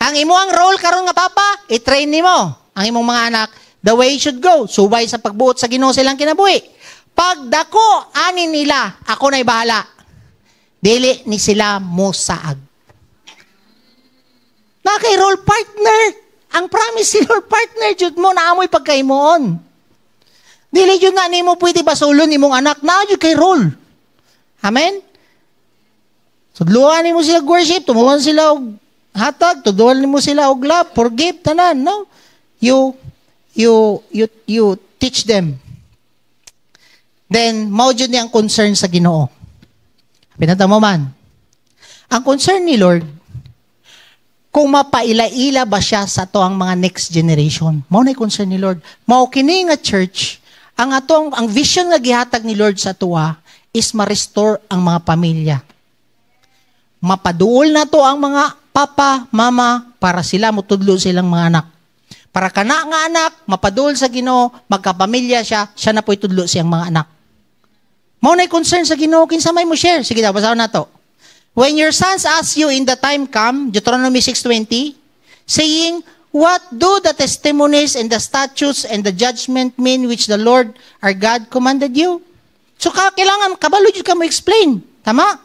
Ang imuang role karon nga papa, i-train nimo ang imong mga anak the way he should go. Subay sa pagbuot sa Ginoo silang kinabuhi. Pag dako ani nila, ako na'y bahala. Dili ni sila mosaag. Na kay role partner. Ang promise si Lord partner jud mo na amoy pagkaimoon. Dili jud na nimo pwede basulon imong anak na jud kay role. Amen? Tudluan nimo sila worship, tumuhan sila og hatag, tudluan nimo sila og love, forgive tanan, no? You teach them. Then mao jud ni ang concern sa Ginoo. Pinata mo man. Ang concern ni Lord kung mapaila-ila ba siya sa to ang mga next generation. Mao na concern ni Lord. Mao kini nga church, ang vision nga gihatag ni Lord sa tuwa is ma-restore ang mga pamilya. Mapaduol na to ang mga papa, mama, para sila mutudlo silang mga anak. Para kana nga anak, mapaduol sa Ginoo, magkapamilya siya na po'y tudlo siyang mga anak. Mao na'y concern sa Ginoo, kinsa may mo share. Sige daw, basahon na to. When your sons ask you in the time come, Deuteronomy 6:20, saying, what do the testimonies and the statutes and the judgment mean which the Lord our God commanded you? So kailangan kabalo jud ka mo explain. Tama?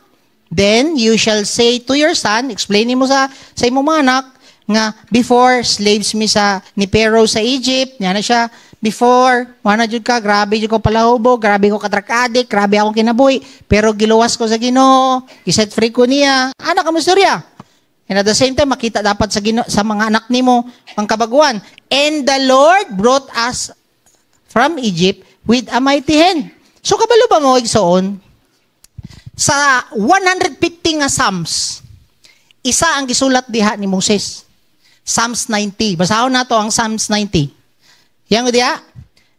Then you shall say to your son, explain mo sa imong mga anak nga before slaves mi ni Pharaoh sa Egypt, nya na siya before wala jud ka, grabe jud ko palahubo, grabe ko katrak-adik, grabe akong kinabuhi, pero giluwas ko sa Ginoo, giset free ko niya. Anak ka mo istorya. And at the same time makita dapat sa mga anak nimo ang kabaguan. And the Lord brought us from Egypt with a mighty hand. So kabalo ba mo igsoon? Sa 150 nga Psalms, isa ang gisulat diha ni Moses. Psalms 90. Basahon nato ang Psalms 90. Yang diha,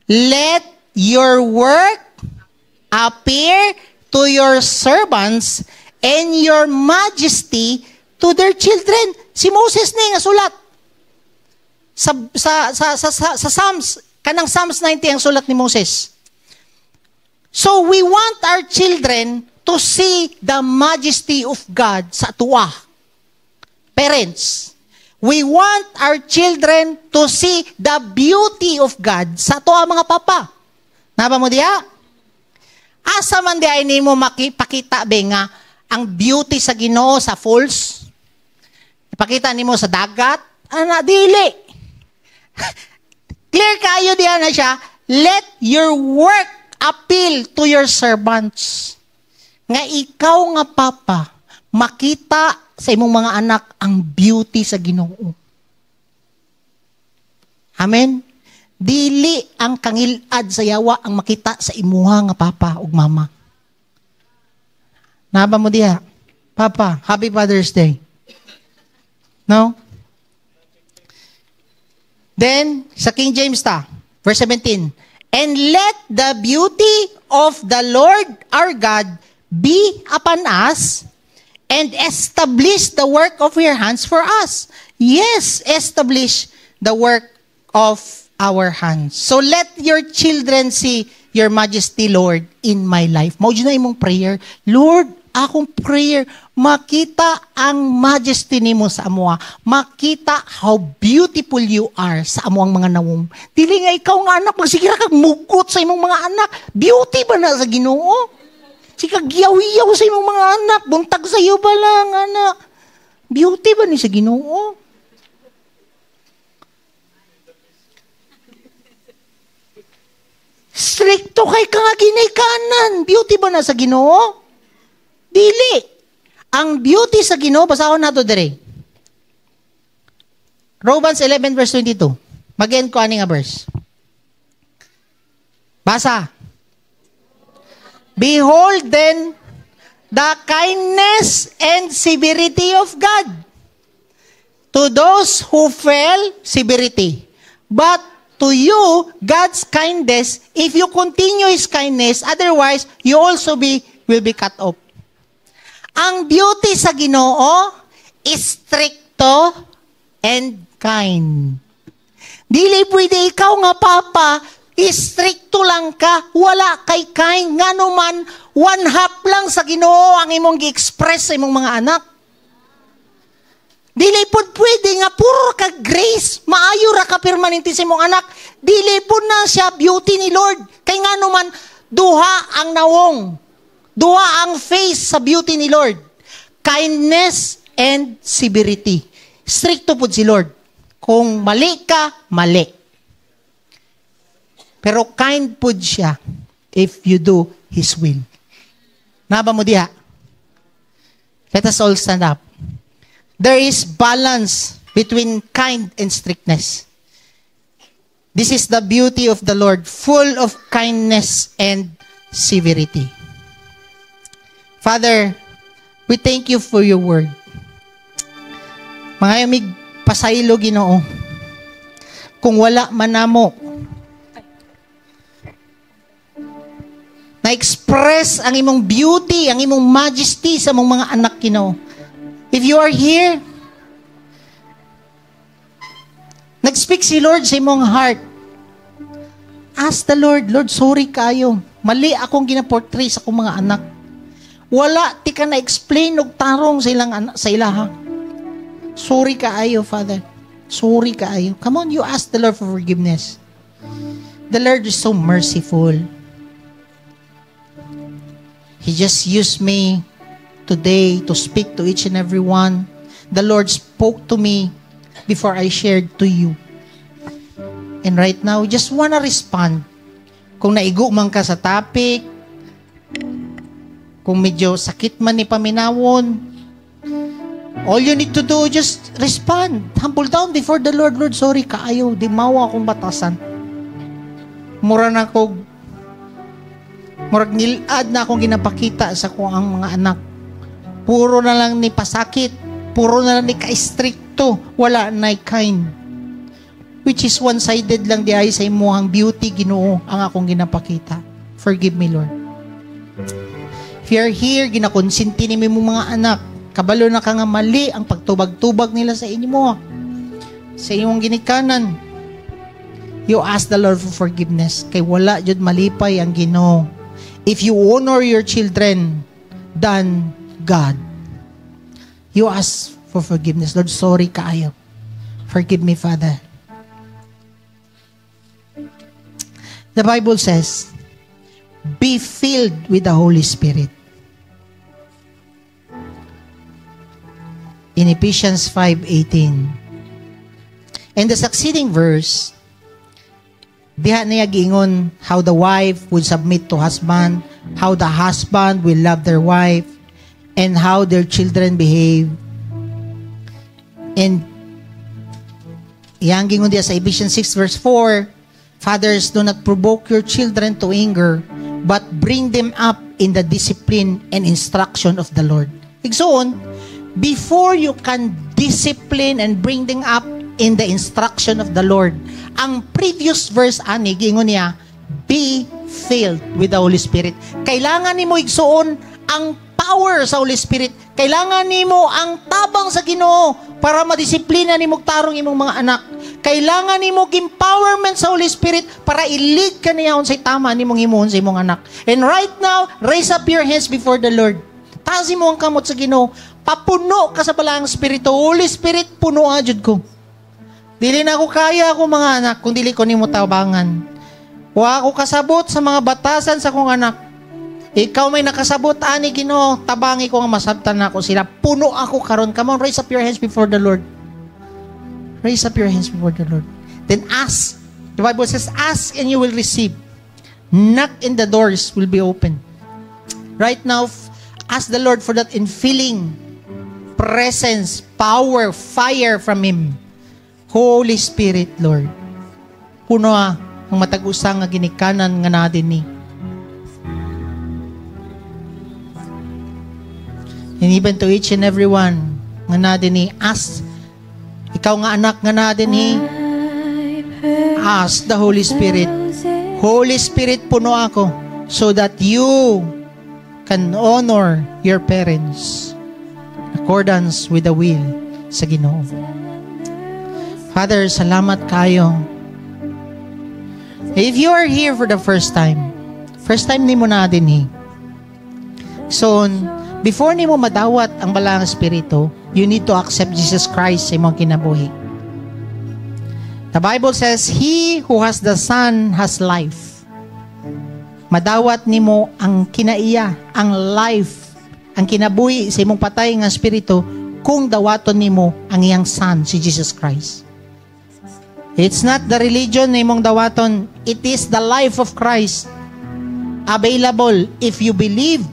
let your work appear to your servants and your majesty to their children. Si Moses ni nga sulat. Sa Psalms, kanang Psalms 90 ang sulat ni Moses. So we want our children to see the majesty of God sa tuwa. Parents, we want our children to see the beauty of God sa tuwa mga papa. Naba mo diya? Asa man diya nimo makipakita be nga ang beauty sa Ginoo sa falls? Ipakita nimo sa dagat? Ana dili. Clear kayo diya na siya. Let your work appeal to your servants. Nga ikaw nga papa, makita sa imong mga anak ang beauty sa Ginoo. Amen? Dili ang kangilad sa yawa ang makita sa imuha nga papa ug mama. Naba mo diha? Papa, Happy Father's Day. No? Then, sa King James ta, verse 17, and let the beauty of the Lord our God be upon us and establish the work of your hands for us. Yes, establish the work of our hands. So let your children see your majesty, Lord, in my life. Mao na imong prayer. Lord, akong prayer, makita ang majesty nimo sa amoa. Makita how beautiful you are sa amoang mga nawong. Dili nga ikaw nga anak, magsigira kag mugot sa imong mga anak. Beauty ba na sa Ginoo? Sika giyaw-iyaw sa imong mga anak. Buntag sa iyo ba lang, anak? Beauty ba ni sa Ginoo? Stricto kay ka nga ginikanan. Beauty ba na sa Ginoo? Dili. Ang beauty sa Ginoo, basahon nato dire. Romans 11 verse 22. Mag-end ko ani nga verse. Basa. Behold then the kindness and severity of God. To those who fell, severity. But to you, God's kindness, if you continue His kindness, otherwise, you also will be cut off. Ang beauty sa Ginoo is stricto and kind. Dili pwede ikaw nga papa, stricto lang ka, wala kay kind. Nga naman, one half lang sa Ginoo ang imong gi-express sa imong mga anak. Dili po pwede nga puro ka grace, maayo ra ka permanente sa imong anak. Dili po na siya beauty ni Lord. Kay nga naman, duha ang nawong. Duha ang face sa beauty ni Lord. Kindness and severity. Stricto po si Lord. Kung mali ka, mali. Pero kind po siya if you do His will. Naba mo diha? Let us all stand up. There is balance between kind and strictness. This is the beauty of the Lord, full of kindness and severity. Father, we thank you for your word. Mga amig, pasaylo Ginoo. Kung wala man namo, na-express ang imong beauty, ang imong majesty sa mong mga anak, Ginoo. If you are here, nag-speak si Lord sa imong heart. Ask the Lord, Lord, sorry kayo. Mali akong ginaportray sa akong mga anak. Wala, ti ka na-explain og tarong sa ilang anak, sa ilaha. Sorry kaayo, Father. Sorry kaayo. Come on, you ask the Lord for forgiveness. The Lord is so merciful. He just used me today to speak to each and every one. The Lord spoke to me before I shared to you. And right now, just wanna respond. Kung naigo man ka sa topic, kung medyo sakit man ni paminawon, all you need to do, just respond. Humble down before the Lord. Lord, sorry kaayo. Di mawa akong batasan. Mura na ko, murag nilad na akong ginapakita sa ko ang mga anak. Puro na lang ni pasakit. Puro na lang ni ka-stricto. Wala na kind. Which is one-sided lang di ay sa imuhang beauty, Ginoo, ang akong ginapakita. Forgive me, Lord. If you're here, ginakonsinti ni mo mga anak, kabalo na ka nga mali ang pagtubag-tubag nila sa inyo, sa inyong ginikanan, you ask the Lord for forgiveness. Kay wala jud malipay ang Ginoo. If you honor your children than God, you ask for forgiveness. Lord, sorry kaayo. Forgive me, Father. The Bible says, be filled with the Holy Spirit. In Ephesians 5:18. And the succeeding verse, diha niya giingon how the wife would submit to husband, how the husband will love their wife, and how their children behave. And iyang giingon diha sa Ephesians 6 verse 4, fathers, do not provoke your children to anger, but bring them up in the discipline and instruction of the Lord. Igsoon, before you can discipline and bring them up in the instruction of the Lord, ang previous verse ani giingon niya, be filled with the Holy Spirit. Kailangan nimo igsuon ang power sa Holy Spirit. Kailangan nimo ang tabang sa Ginoo para madisiplina nimo tarong imong mga anak. Kailangan nimo empowerment sa Holy Spirit para i-lead ka niya unsay tama nimong himuon sa imong anak. And right now, raise up your hands before the Lord. Taas mo ang kamot sa Ginoo. Papuno ka sa balaang Espiritu. Holy Spirit, puno ajud ko. Dili na ako kaya ako mga anak kung dili ko nimo tabangan. Wa ako kasabot sa mga batasan sa kong anak. Ikaw may nakasabot ani Ginoo, tabangi ko nga masabtan nako sila. Puno ako karon. Come on, raise up your hands before the Lord. Raise up your hands before the Lord. Then ask. The Bible says, ask and you will receive. Knock and the doors will be open. Right now, ask the Lord for that infilling presence, power, fire from Him. Holy Spirit, Lord. Puno ang matag-usang nga ginikanan nga natin ni. And even to each and every one nga natin ni, ask, ikaw nga anak nga natin ni, ask the Holy Spirit. Holy Spirit, puno ako so that you can honor your parents in accordance with the will sa Ginoo. Father, salamat kayo. If you are here for the first time nimo na din so, before nimo madawat ang balang espiritu, you need to accept Jesus Christ sa imong kinabuhi. The Bible says, he who has the Son has life. Madawat nimo ang kinaiya, ang life, ang kinabuhi sa imong patay nga espiritu kung dawaton nimo ang iyang Son, si Jesus Christ. It's not the religion na imong dawaton, it is the life of Christ available if you believe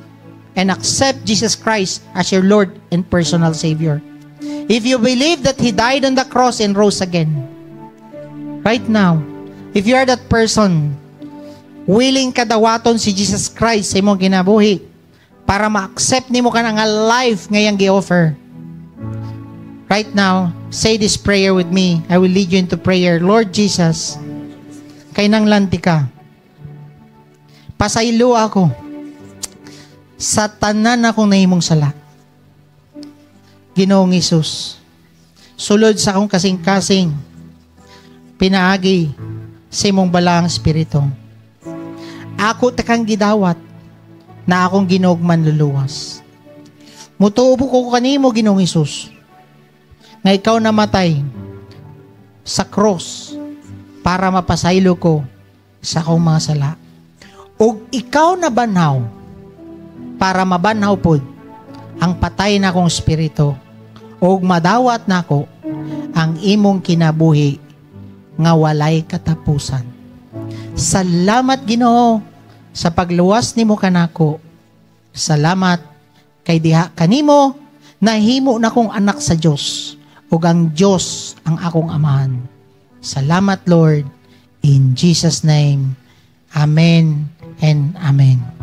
and accept Jesus Christ as your Lord and personal Savior. If you believe that He died on the cross and rose again. Right now, if you are that person, willing ka dawaton si Jesus Christ sa imong kinabuhi para ma-accept nimo ka nga life ngayang gi-offer. Right now, say this prayer with me. I will lead you into prayer. Lord Jesus, kay nang lanti ka, pasaylo ako sa tanan akong nahimong sala. Ginoong Hesus, sulod sa akong kasing-kasing, pinaagi sa imong balang espiritu. Ako takang gidawat na akong ginugman luluwas. Mutubo ko kanimo, Ginoong Hesus, nga ikaw namatay sa cross para mapasaylo ko sa akong mga sala. O ikaw na banhaw para mabanhaw pod ang patay na akong espiritu o madawat na ako ang imong kinabuhi nga walay katapusan. Salamat, Ginoo, sa pagluwas nimo kanako. Salamat kay diha kanimo nahimo na kong anak sa Dios ug ang Dios ang akong amahan. Salamat, Lord, in Jesus' name. Amen and amen.